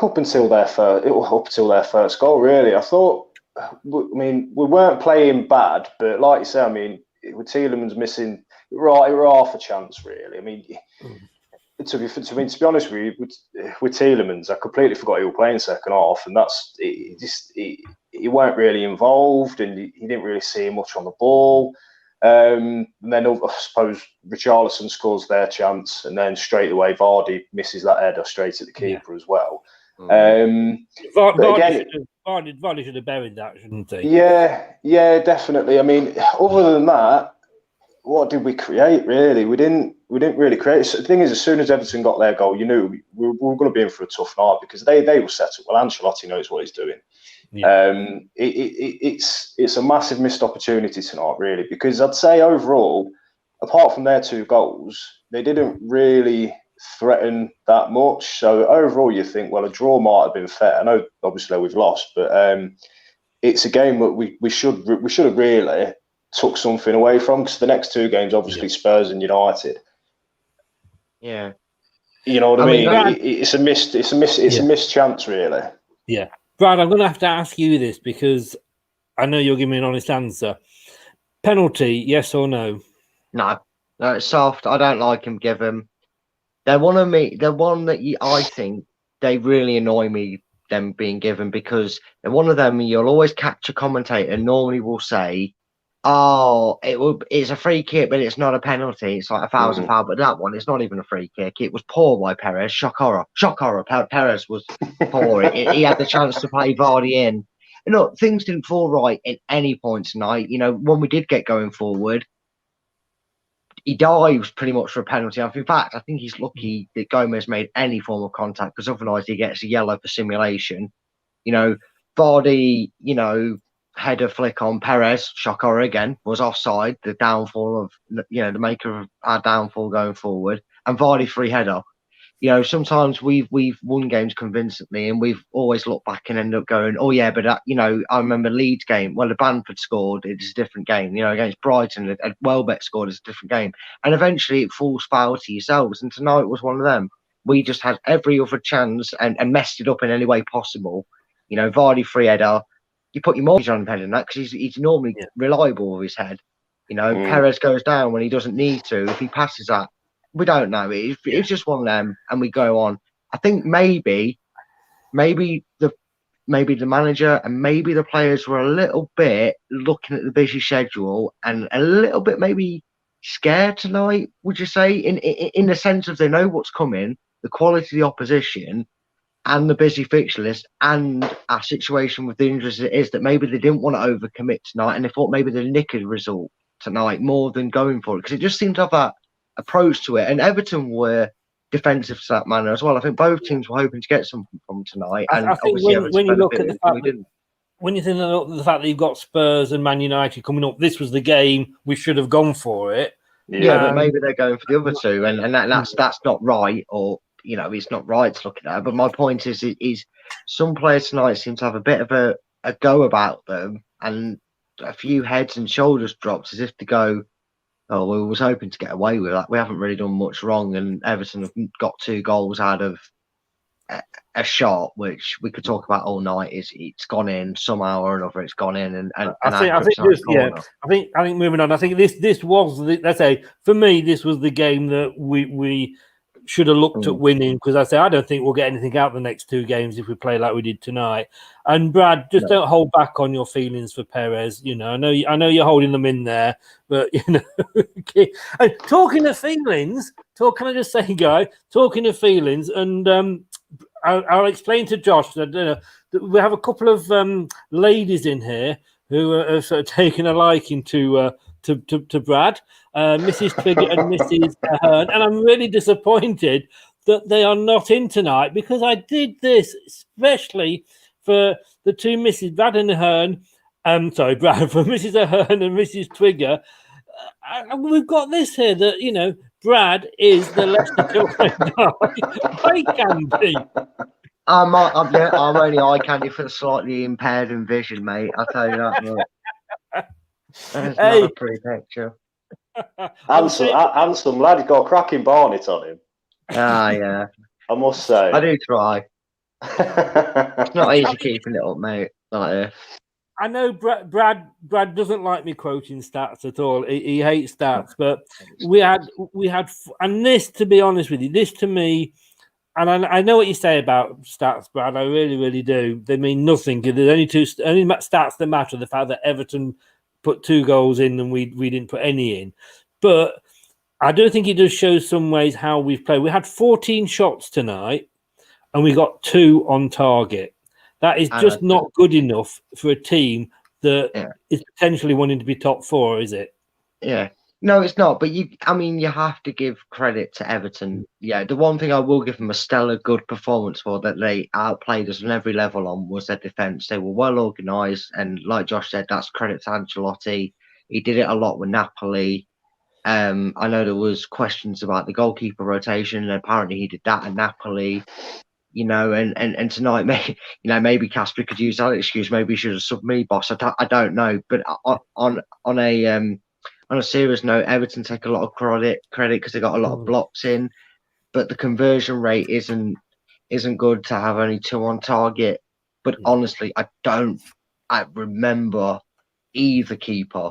up until their first goal, really, I thought. I mean, we weren't playing bad, but like you say, I mean, with Tielemans missing, it were half a chance, really. I mean, to be honest with you, with Tielemans, I completely forgot he was playing second half, and he weren't really involved, and he didn't really see much on the ball. And then I suppose Richarlison scores their chance, and then straight away Vardy misses that header straight at the keeper as well. Vardy should have buried that, shouldn't he? Yeah, definitely. I mean, other than that, what did we create? Really, we didn't really create. So the thing is, as soon as Everton got their goal, you knew we were going to be in for a tough night, because they were set up. Well, Ancelotti knows what he's doing. Yeah. It's a massive missed opportunity tonight, really, because I'd say overall, apart from their 2 goals, they didn't really threaten that much. So overall, you think, well, a draw might have been fair. I know, obviously, we've lost, but it's a game that we should have really took something away from, because the next 2 games, obviously, Spurs and United. Yeah, you know what I mean. It's a missed chance, really. Yeah, Brad, I'm going to have to ask you this, because I know you'll give me an honest answer. Penalty, yes or no? No, it's soft. I don't like him. Give him. They're one that I think they really annoy me, them being given, because they're one of them. You'll always catch a commentator normally will say, "Oh, it's a free kick, but it's not a penalty. It's like a foul's a foul." But that one, it's not even a free kick. It was poor by Perez. Shock horror. Perez was poor. He had the chance to play Vardy in. And look, things didn't fall right at any point tonight. When we did get going forward, he dives pretty much for a penalty. In fact, I think he's lucky that Gomez made any form of contact, because otherwise he gets a yellow for simulation. Vardy, header flick on Perez, shocker again, was offside. The downfall of, the maker of our downfall going forward. And Vardy free header. Sometimes we've won games convincingly, and we've always looked back and end up going, oh yeah, but I remember Leeds game. Well, the Bamford scored, it's a different game. Against Brighton, Welbeck scored, it's a different game. And eventually it falls foul to yourselves. And tonight was one of them. We just had every other chance and messed it up in any way possible. You know, Vardy free header. You put your mortgage on him heading that because he's normally reliable with his head. You know, Perez goes down when he doesn't need to. If he passes that, we don't know. It's just one of them, and we go on. I think maybe the manager and maybe the players were a little bit looking at the busy schedule and a little bit maybe scared tonight. Would you say, in the sense of they know what's coming, the quality of the opposition, and the busy fixture list, and our situation with the injuries it is, that maybe they didn't want to overcommit tonight, and they thought maybe they'd nick a result tonight more than going for it, because it just seemed to have that approach to it. And Everton were defensive to that manner as well. I think both teams were hoping to get something from tonight, and I think obviously when you look at the fact we didn't. When you think of the fact that you've got Spurs and Man United coming up, this was the game we should have gone for it. Yeah, but maybe they're going for the other two, and that's not right, or you know, it's not right to look at that. But my point is some players tonight seem to have a bit of a go about them, and a few heads and shoulders drops as if to go, oh, we was hoping to get away with that. We haven't really done much wrong, and Everton have got 2 goals out of a shot, which we could talk about all night. It's gone in somehow or another. It's gone in, and I think moving on. I think this was let's say for me this was the game that we should have looked at winning, because I don't think we'll get anything out of the next 2 games if we play like we did tonight. And Brad, just don't hold back on your feelings for Perez. You know, I know you're holding them in there, but you know, and talking of feelings, can I just say, Guy, talking of feelings, and I'll explain to Josh that we have a couple of ladies in here who are sort of taking a liking to Brad, Mrs. Trigger and Mrs. Ahern, and I'm really disappointed that they are not in tonight, because I did this especially for the 2 Mrs. Brad and Ahern. Brad, for Mrs. Ahern and Mrs. Trigger. We've got this here that, you know, Brad is the Leicester guy. Eye candy. I'm only eye candy for the slightly impaired in vision, mate. I'll tell you that much. That's not a pretty picture. Handsome lad. He's got a cracking barnet on him. Ah, yeah. I must say. I do try. It's not easy keeping it up, mate. Like this. I know Brad doesn't like me quoting stats at all. He hates stats, but we had, and this, to be honest with you, this to me, and I know what you say about stats, Brad. I really, really do. They mean nothing. There's only stats that matter. The fact that Everton put 2 goals in and we didn't put any in, but I do think it does show some ways how we've played. We had 14 shots tonight, and we got 2 on target. That is just not good enough for a team that is potentially wanting to be top 4, is it? Yeah. No, it's not. But you have to give credit to Everton. Yeah, the one thing I will give them a stellar good performance for, that they outplayed us on every level on, was their defence. They were well organised, and like Josh said, that's credit to Ancelotti. He did it a lot with Napoli. I know there was questions about the goalkeeper rotation, and apparently he did that at Napoli. You know, and tonight, maybe Casper could use that excuse. Maybe he should have subbed me, boss. I don't know. But on a serious note, Everton take a lot of credit because they got a lot of blocks in, but the conversion rate isn't good to have only 2 on target. But honestly, I remember either keeper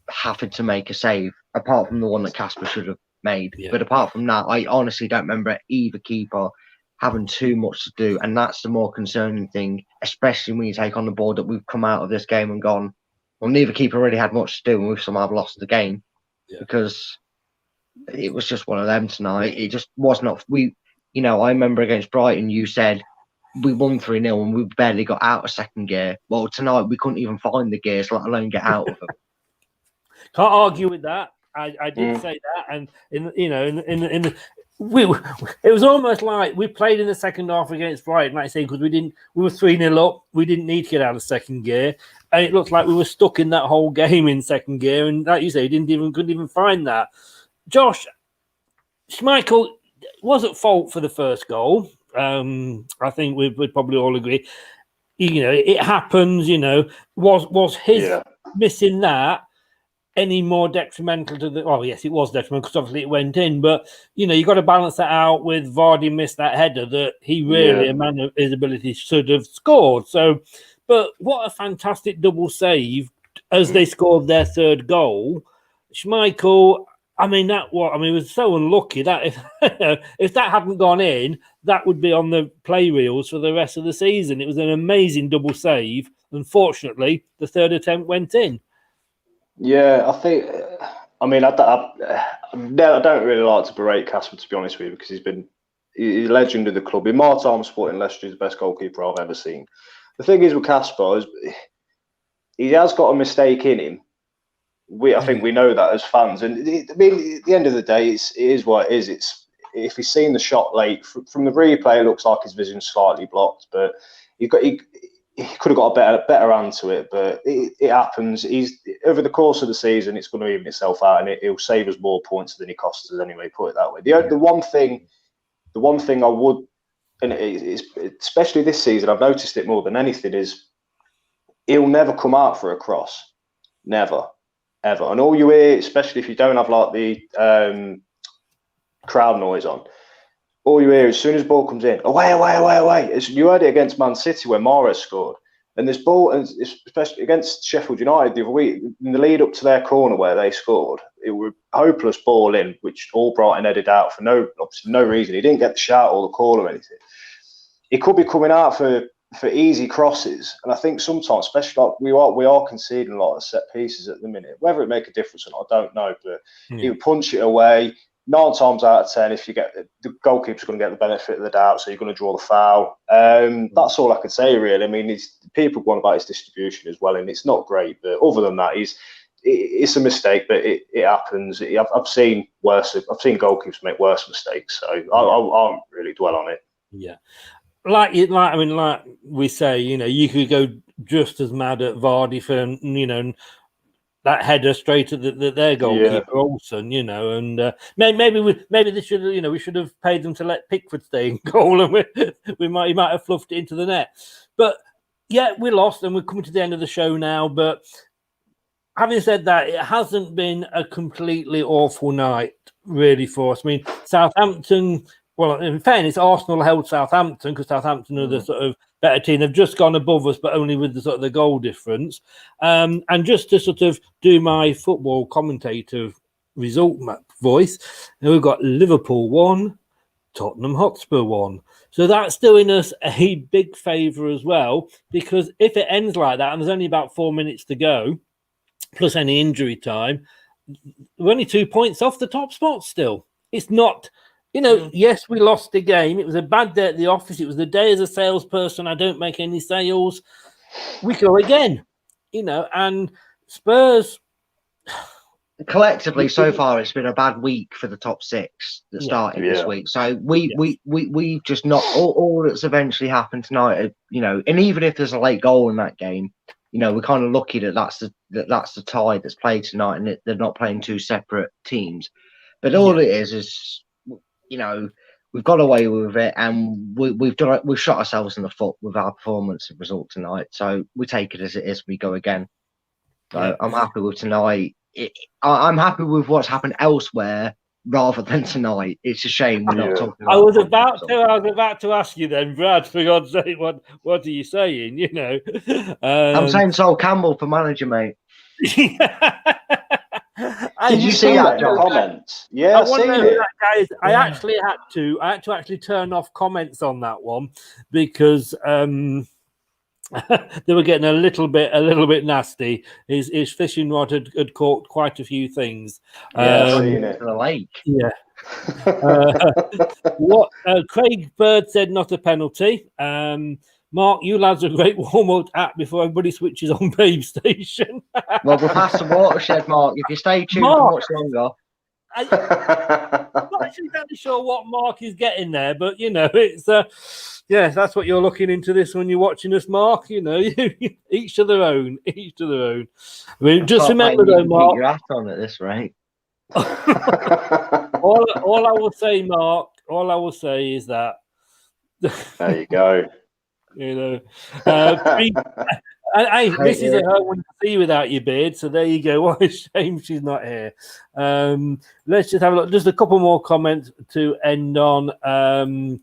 having to make a save, apart from the one that Casper should have made. Yeah. But apart from that, I honestly don't remember either keeper having too much to do, and that's the more concerning thing, especially when you take on the board that we've come out of this game and gone, well, neither keeper really had much to do, and we've somehow lost the game because it was just one of them tonight. It just was not. I remember against Brighton, you said we won 3-0 and we barely got out of second gear. Well, tonight we couldn't even find the gears, let alone get out of them. Can't argue with that. I did say that, and it was almost like we played in the second half against Brighton, like I say, because we were 3-0 up. We didn't need to get out of second gear, and it looked like we were stuck in that whole game in second gear. And like you say, couldn't even find that. Josh, Schmeichel was at fault for the first goal. I think we'd probably all agree. It happens. Was his missing that? any more detrimental to the. Oh, yes, it was detrimental because obviously it went in, but you got to balance that out with Vardy missed that header that he really, a man of his ability, should have scored. So, but what a fantastic double save as they scored their third goal. Schmeichel, he was so unlucky that if that hadn't gone in, that would be on the play reels for the rest of the season. It was an amazing double save. Unfortunately, the third attempt went in. Yeah, I think. I don't really like to berate Casper, to be honest with you, because he's a legend of the club. In my time supporting Leicester, he's the best goalkeeper I've ever seen. The thing is with Casper, he has got a mistake in him. I think we know that as fans, and at the end of the day, it is what it is. If he's seen the shot late from the replay, it looks like his vision's slightly blocked, but he could have got a better hand to it. But it happens. Over the course of the season, it's going to even itself out, and it'll save us more points than he costs us anyway. Put it that way. The one thing I would, and it's especially this season, I've noticed it more than anything, is he'll never come out for a cross, never. Ever. And all you hear, especially if you don't have like the crowd noise on, all you hear as soon as the ball comes in, away. You heard it against Man City when Mahrez scored. And this ball, and especially against Sheffield United the other week, in the lead up to their corner where they scored, it was a hopeless ball in, which Albrighton headed out for no reason. He didn't get the shout or the call or anything. He could be coming out for easy crosses, and I think sometimes, especially like we are conceding a lot of set pieces at the minute. Whether it make a difference or not, I don't know. But he would punch it away 9 times out of 10. If you get the goalkeeper's going to get the benefit of the doubt, so you're going to draw the foul. That's all I could say, really. I mean, people go on about his distribution as well, and it's not great. But other than that, it's a mistake, but it happens. I've seen worse. I've seen goalkeepers make worse mistakes, so I won't really dwell on it. Yeah. Like we say, you could go just as mad at Vardy for, that header straight at their goalkeeper, Olsen, and maybe they should, we should have paid them to let Pickford stay in goal, and he might have fluffed it into the net. But yeah, we lost, and we're coming to the end of the show now. But having said that, it hasn't been a completely awful night, really, for us. I mean, Southampton. Well, in fairness, Arsenal held Southampton because Southampton are the sort of better team. They've just gone above us, but only with the sort of the goal difference. And just to sort of do my football commentator result voice, we've got Liverpool 1, Tottenham Hotspur 1. So that's doing us a big favour as well, because if it ends like that and there's only about 4 minutes to go, plus any injury time, we're only 2 points off the top spot still. It's not... yes, we lost the game. It was a bad day at the office. It was the day as a salesperson. I don't make any sales. We go again, and Spurs. Collectively, so far, it's been a bad week for the top 6 that started this week. So we've just not all that's eventually happened tonight. And even if there's a late goal in that game, we're kind of lucky that that's the tie that's played tonight, and they're not playing 2 separate teams. But all it is. We've got away with it, and we've shot ourselves in the foot with our performance and result tonight. So we take it as it is. We go again. So I'm happy with tonight. I'm happy with what's happened elsewhere rather than tonight. It's a shame we're not talking about. I was about to ask you then, Brad. For God's sake, what are you saying? I'm saying Sol Campbell for manager, mate. Did you see that comment? Yeah, I want to know who that guy is. I actually had to turn off comments on that one because they were getting a little bit nasty. His fishing rod had caught quite a few things. Seen it. The lake. Yeah. What Craig Bird said, not a penalty. Mark, you lads are a great warm-up app before everybody switches on Babe Station. Well, we'll pass the watershed, Mark. If you stay tuned for much longer. I'm not actually exactly sure what Mark is getting there, but, it's... that's what you're looking into this when you're watching us, Mark. Each to their own. Each to their own. I mean, just remember, though, Mark... your hat on at this rate. all I will say, Mark, is that... There you go. This is a home one to see without your beard. So there you go. What a shame she's not here. Let's just have a look. Just a couple more comments to end on.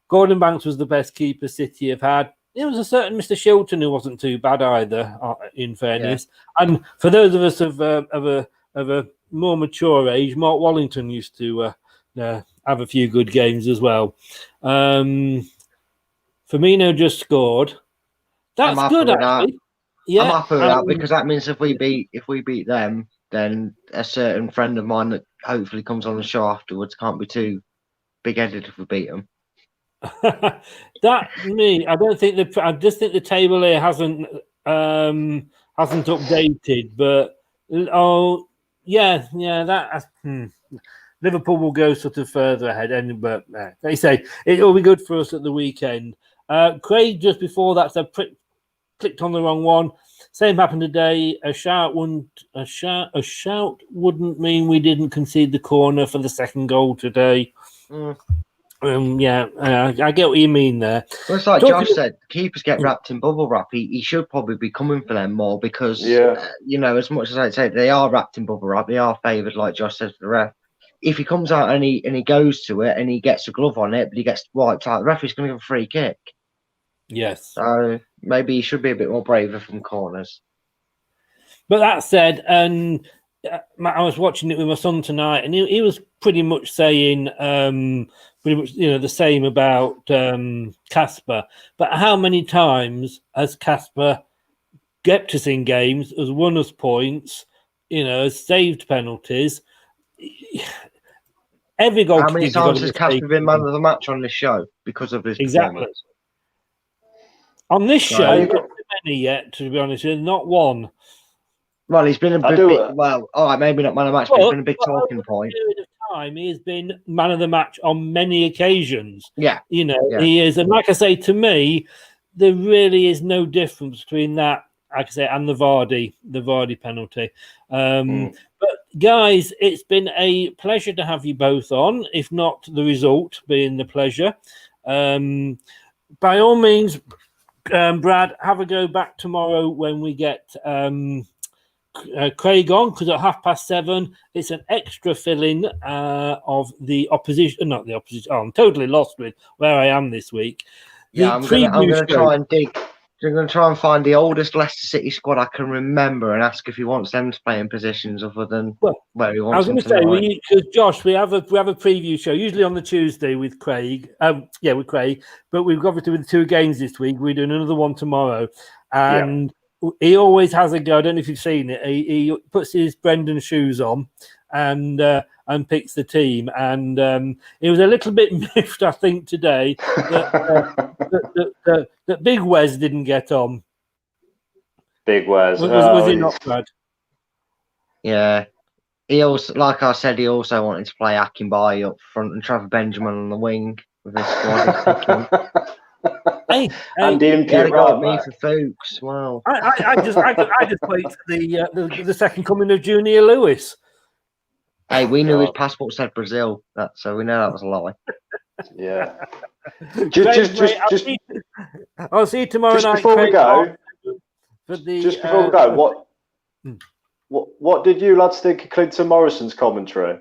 Gordon Banks was the best keeper City have had. There was a certain Mr. Shilton who wasn't too bad either, in fairness. Yeah. And for those of us of a more mature age, Mark Wallington used to have a few good games as well. Firmino just scored. That's good, actually. That. Yeah, I'm happy with that because that means if we beat them, then a certain friend of mine that hopefully comes on the show afterwards can't be too big-headed if we beat them. I just think the table here hasn't updated, but Liverpool will go sort of further ahead, but they say it will be good for us at the weekend. Craig, just before that, so clicked on the wrong one. Same happened today. A shout wouldn't mean we didn't concede the corner for the second goal today. I get what you mean there. Well, it's like Josh said, keepers get wrapped in bubble wrap. He should probably be coming for them more because, as much as I'd say they are wrapped in bubble wrap, they are favoured, like Josh said, for the ref. If he comes out and he goes to it and he gets a glove on it, but he gets wiped out, the referee's going to give a free kick. Yes. So maybe he should be a bit more braver from corners. But that said, and I was watching it with my son tonight, and he was pretty much saying the same about Casper. But how many times has Casper kept us in games, has won us points, has saved penalties? Every goal. How many times has Casper been man of the match on this show because of his performance? On this show, not too many yet, to be honest, not one. Well, he's been a bit. Well, all right, maybe not man of the match, but he's been a big talking point. Period of time, he has been man of the match on many occasions. Yeah, he is, and like I say, to me, there really is no difference between that, like I say, and the Vardy penalty. But guys, it's been a pleasure to have you both on. If not the result being the pleasure, by all means, Brad, have a go back tomorrow when we get Craig on, because at 7:30 it's an extra fill-in of the opposition. Not the opposition. Oh, I'm totally lost with where I am this week. I'm going to try and dig. I'm going to try and find the oldest Leicester City squad I can remember and ask if he wants them to play in positions other than where he wants them to. I was going to say, because Josh, we have a preview show usually on the Tuesday with Craig. With Craig, but we've got to with 2 games this week. We're doing another one tomorrow, and he always has a go. I don't know if you've seen it. He puts his Brendan shoes on and picks the team. And he was a little bit miffed, I think, today that Big Wes didn't get on. Big Wes. Was he not, Brad? Yeah. He also, like I said, he also wanted to play Akinbaye up front and Trevor Benjamin on the wing with his squad. And him got me for Fuchs. Wow. I just wait for the second coming of Junior Lewis. Hey, we knew his passport said Brazil, so we know that was a lie. Yeah. I'll see you tomorrow night. Before we go, what did you lads think of Clinton Morrison's commentary?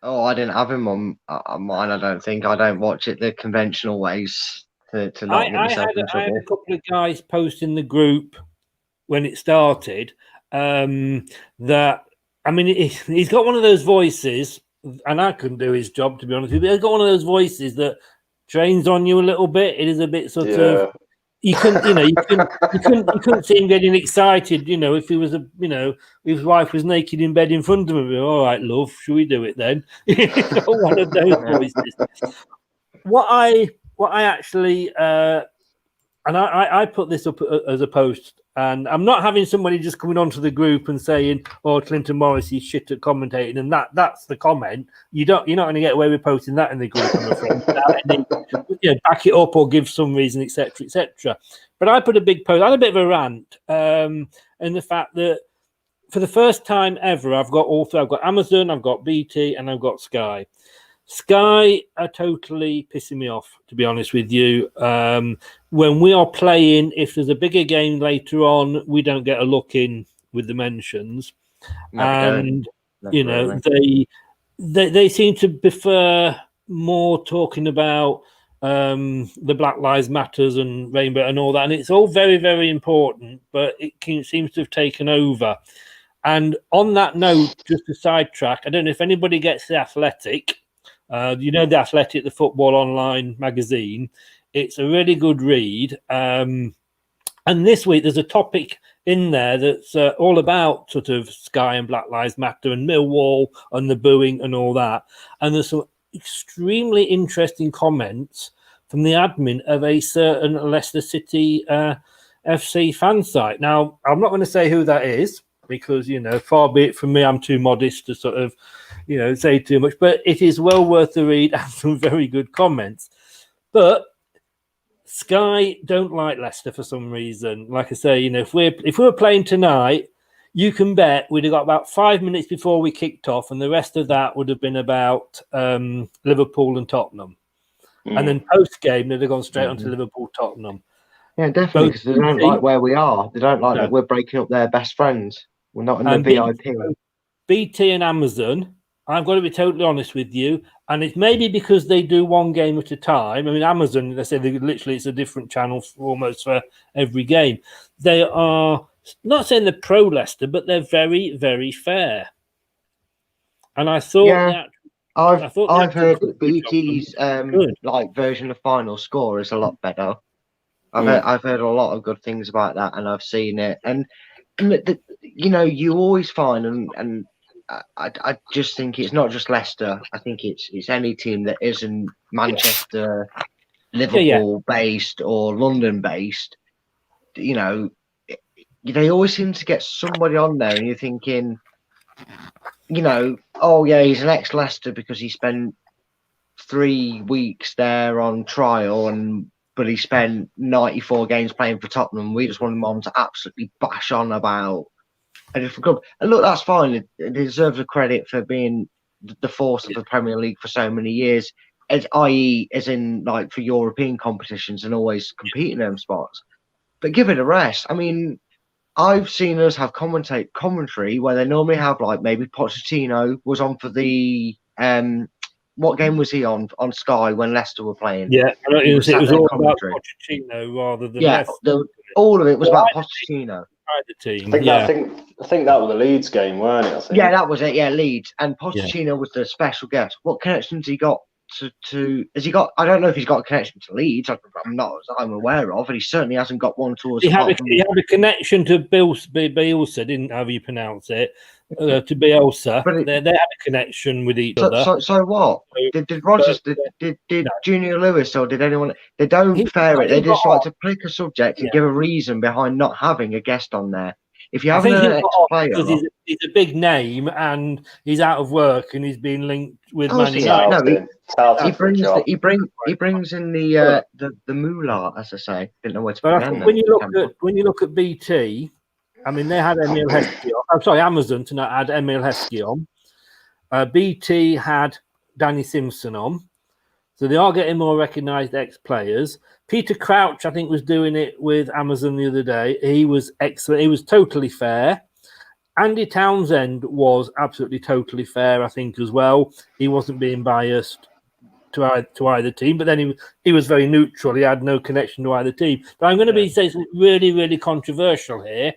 Oh, I didn't have him on mine. I don't think. I don't watch it the conventional ways to not get myself in trouble. I had a couple of guys post in the group when it started that. I mean, he's got one of those voices, and I couldn't do his job, to be honest with you. He's got one of those voices that trains on you a little bit. It is a bit sort of. You couldn't see him getting excited. If he was his wife was naked in bed in front of him. All right, love, should we do it then? One of those voices. What I actually and I put this up as a post. And I'm not having somebody just coming onto the group and saying, "Oh, Clinton Morris, he's shit at commentating," and that's the comment. You're not going to get away with posting that in the group, I'm afraid. Back it up or give some reason, etc., etc. But I put a big post. I had a bit of a rant, in the fact that for the first time ever, I've got all three. I've got Amazon, I've got BT, and I've got Sky. Sky are totally pissing me off, to be honest with you. When we are playing, if there's a bigger game later on, we don't get a look in with the mentions. And you know, they seem to prefer more talking about the Black Lives Matters and Rainbow and all that, and it's all very, very important, but it seems to have taken over. And on that note, just to sidetrack, I don't know if anybody gets The Athletic. You know, The Athletic, the football online magazine. It's a really good read. And this week there's a topic in there that's all about sort of Sky and Black Lives Matter and Millwall and the booing and all that. And there's some extremely interesting comments from the admin of a certain Leicester City FC fan site. Now, I'm not going to say who that is because, you know, far be it from me, I'm too modest to sort of, you know, say too much, but it is well worth the read and some very good comments. But Sky don't like Leicester for some reason. Like I say, you know, if we were playing tonight, you can bet we'd have got about 5 minutes before we kicked off, and the rest of that would have been about Liverpool and Tottenham. And then post game, they'd have gone straight onto Liverpool, Tottenham. Yeah, definitely, because they don't like where we are. They don't like that we're breaking up their best friends. We're not in the VIP. BT and Amazon, I've got to be totally honest with you, and it's maybe because they do one game at a time. I mean, Amazon, they say literally it's a different channel almost for every game. They are not saying they're pro Leicester, but they're very, very fair. And I thought I've heard that BT's like version of Final Score is a lot better. I've heard a lot of good things about that, and I've seen it. And you know, you always find, and I just think it's not just Leicester. I think it's any team that isn't Manchester, Liverpool based or London based. You know, they always seem to get somebody on there, and you're thinking, you know, oh yeah, he's an ex-Leicester because he spent 3 weeks there on trial, but he spent 94 games playing for Tottenham. We just want him on to absolutely bash on about a different club. And look, that's fine. It deserves a credit for being the force of the Premier League for so many years, i.e. as in like for European competitions and always competing in them spots. But give it a rest. I mean, I've seen us have commentary where they normally have like maybe Pochettino was on for the what game was he on Sky when Leicester were playing? Yeah, it was all about Pochettino rather than all of it was about Pochettino. The team. I think that was the Leeds game, weren't it? I think. Yeah, that was it. Yeah, Leeds, and Pochettino was the special guest. What connections he got to? Has he got? I don't know if he's got a connection to Leeds. I'm aware of, and he certainly hasn't got one towards. He had a connection to Bielsa, didn't how you pronounce it? To Bielsa, they had a connection with each other. So what? Did Rogers? Did Junior Lewis or did anyone? They don't fair it. They just like to pick a subject and give a reason behind not having a guest on there. If you have an ex-player, because he's a big name and he's out of work and he's been linked with Man United. He brings in the moolah, as I say. Didn't know where to put it. When you look at BT, I mean, they had Emil Heskey on. I'm sorry, Amazon tonight had Emil Heskey on. BT had Danny Simpson on. So they are getting more recognised ex-players. Peter Crouch, I think, was doing it with Amazon the other day. He was excellent. He was totally fair. Andy Townsend was absolutely totally fair, I think, as well. He wasn't being biased to either team, but then he was very neutral. He had no connection to either team. But I'm going to say something really, really controversial here.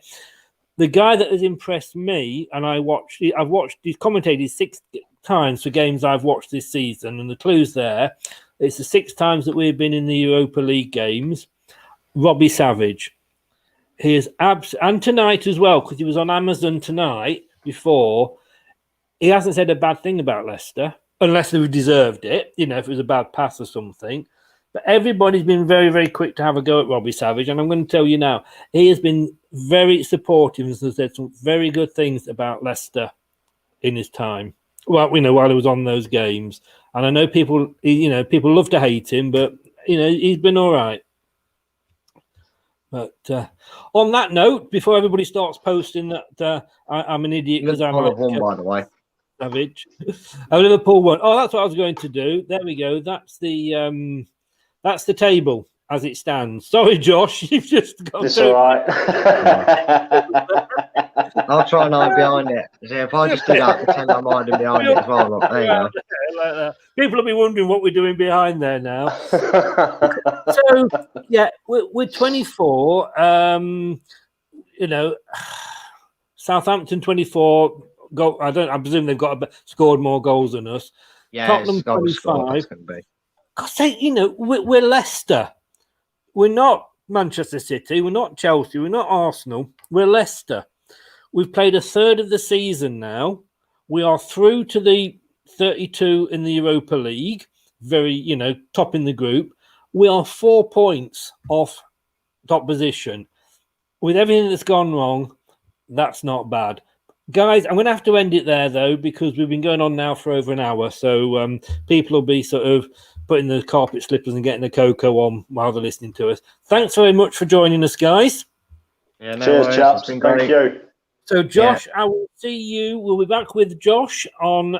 The guy that has impressed me, and he's commentated 6 times for games I've watched this season, and the clue's there. It's the 6 times that we've been in the Europa League games. Robbie Savage. He is and tonight as well, because he was on Amazon tonight before. He hasn't said a bad thing about Leicester, unless they deserved it, you know, if it was a bad pass or something. But everybody's been very, very quick to have a go at Robbie Savage. And I'm going to tell you now, he has been very supportive and has said some very good things about Leicester in his time. Well, while he was on those games. And I know people love to hate him, but, you know, he's been all right. But on that note, before everybody starts posting that I'm an idiot because I'm won, by the way. Savage. Oh, Liverpool won. Oh, that's what I was going to do. There we go. That's the table as it stands. Sorry, Josh, you've just got. It's all right. I'll try and hide behind it. So if I just do that, pretend I'm hiding behind it as well. Look, there you go. Like that. People will be wondering what we're doing behind there now. So yeah, we're 24. Southampton 24. I presume they've scored more goals than us. Yeah, Tottenham 25. We're Leicester. We're not Manchester City. We're not Chelsea. We're not Arsenal. We're Leicester. We've played a third of the season now. We are through to the 32 in the Europa League. Very, top in the group. We are 4 points off top position. With everything that's gone wrong, that's not bad. Guys, I'm going to have to end it there, though, because we've been going on now for over an hour. So people will be sort of putting the carpet slippers and getting the cocoa on while they're listening to us. Thanks very much for joining us, guys. Yeah, cheers, chaps. Thank you. So, Josh, I will see you. We'll be back with Josh on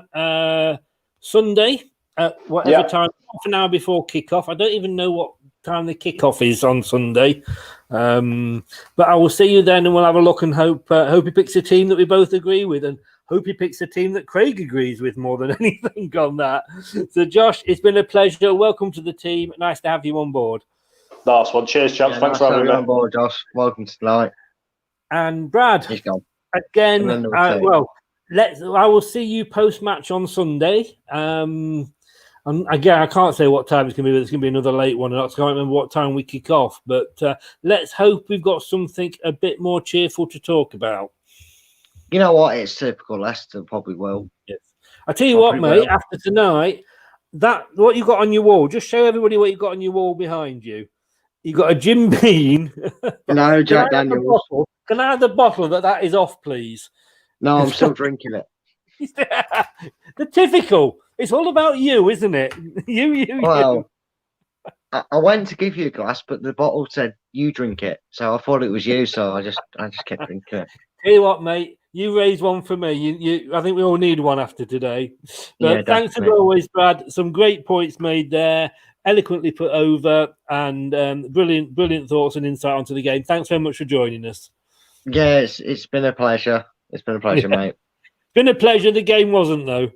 Sunday at whatever time, half an hour before kickoff. I don't even know what time the kickoff is on Sunday. But I will see you then, and we'll have a look and hope he picks a team that we both agree with, and hope he picks a team that Craig agrees with more than anything on that. So, Josh, it's been a pleasure. Welcome to the team. Nice to have you on board. Last one. Cheers, chaps. Yeah, thanks for having me on board, Josh. Welcome to the night. And Brad, he's gone. Again, I will see you post-match on Sunday. And again, I can't say what time it's going to be, but it's going to be another late one. I can't remember what time we kick off, but let's hope we've got something a bit more cheerful to talk about. You know what? It's typical Leicester, probably will. Yes. I tell you what, mate, after tonight, what you got on your wall, just show everybody what you've got on your wall behind you. You've got a Jim Beam. No, Jack Daniels. Can I have the bottle that is off, please? No, I'm still drinking it. The typical. It's all about you, isn't it? Well, I went to give you a glass, but the bottle said you drink it, so I thought it was you. So I just kept drinking it. Tell you what, mate, you raised one for me. I think we all need one after today. But thanks as always, Brad. Some great points made there, eloquently put over, and brilliant thoughts and insight onto the game. Thanks very much for joining us. Yeah, it's been a pleasure. It's been a pleasure, mate. It's been a pleasure. The game wasn't, though.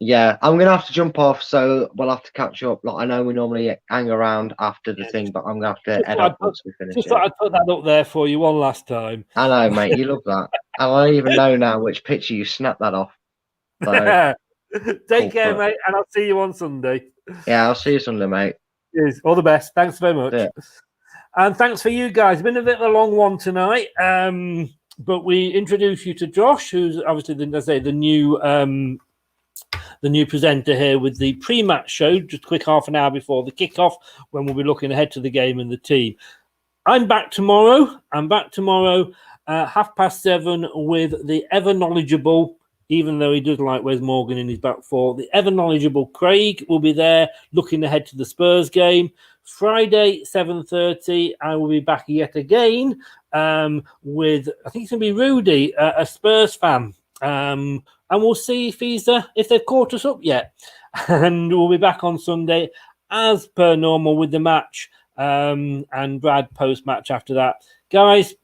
Yeah, I'm going to have to jump off, so we'll have to catch up. Like, I know we normally hang around after the thing, but I'm going to have to head up once we finish. Just thought I'd put that up there for you one last time. I know, mate. You love that. And I don't even know now which picture you snapped that off. So, take care, mate, and I'll see you on Sunday. Yeah, I'll see you Sunday, mate. Cheers. All the best. Thanks very much. Yeah. And thanks for you guys. It's been a bit of a long one tonight, but we introduce you to Josh, who's obviously the new presenter here with the pre-match show, just a quick half an hour before the kickoff, when we'll be looking ahead to the game and the team. I'm back tomorrow. 7:30 with the ever knowledgeable, even though he does like Wes Morgan in his back four, the ever knowledgeable Craig will be there looking ahead to the Spurs game. Friday, 7:30, I will be back yet again with, I think it's going to be Rudy, a Spurs fan. And we'll see if they've caught us up yet. And we'll be back on Sunday as per normal with the match and Brad post-match after that. Guys,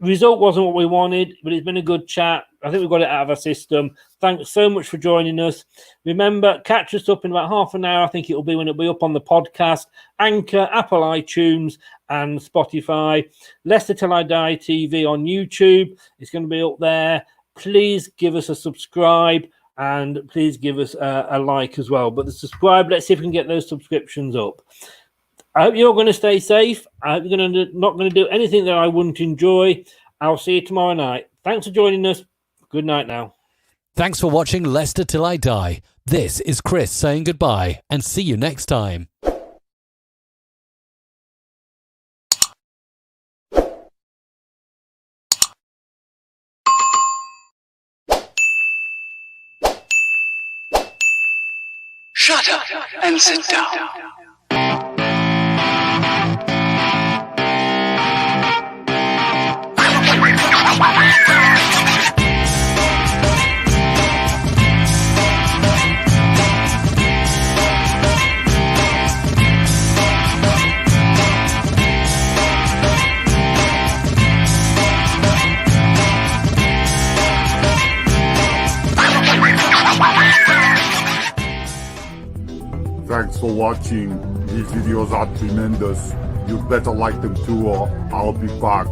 result wasn't what we wanted, but it's been a good chat. I think we've got it out of our system. Thanks so much for joining us. Remember, catch us up in about half an hour. I think it'll be up on the podcast, Anchor, Apple iTunes, and Spotify. Leicester Till I Die TV on YouTube. It's going to be up there. Please give us a subscribe and please give us a like as well. But the subscribe, let's see if we can get those subscriptions up. I hope you're going to stay safe. I hope you're not going to do anything that I wouldn't enjoy. I'll see you tomorrow night. Thanks for joining us. Good night now. Thanks for watching Leicester Till I Die. This is Chris saying goodbye and see you next time. Shut up and sit down. watching. These videos are tremendous. You better like them too, or I'll be back.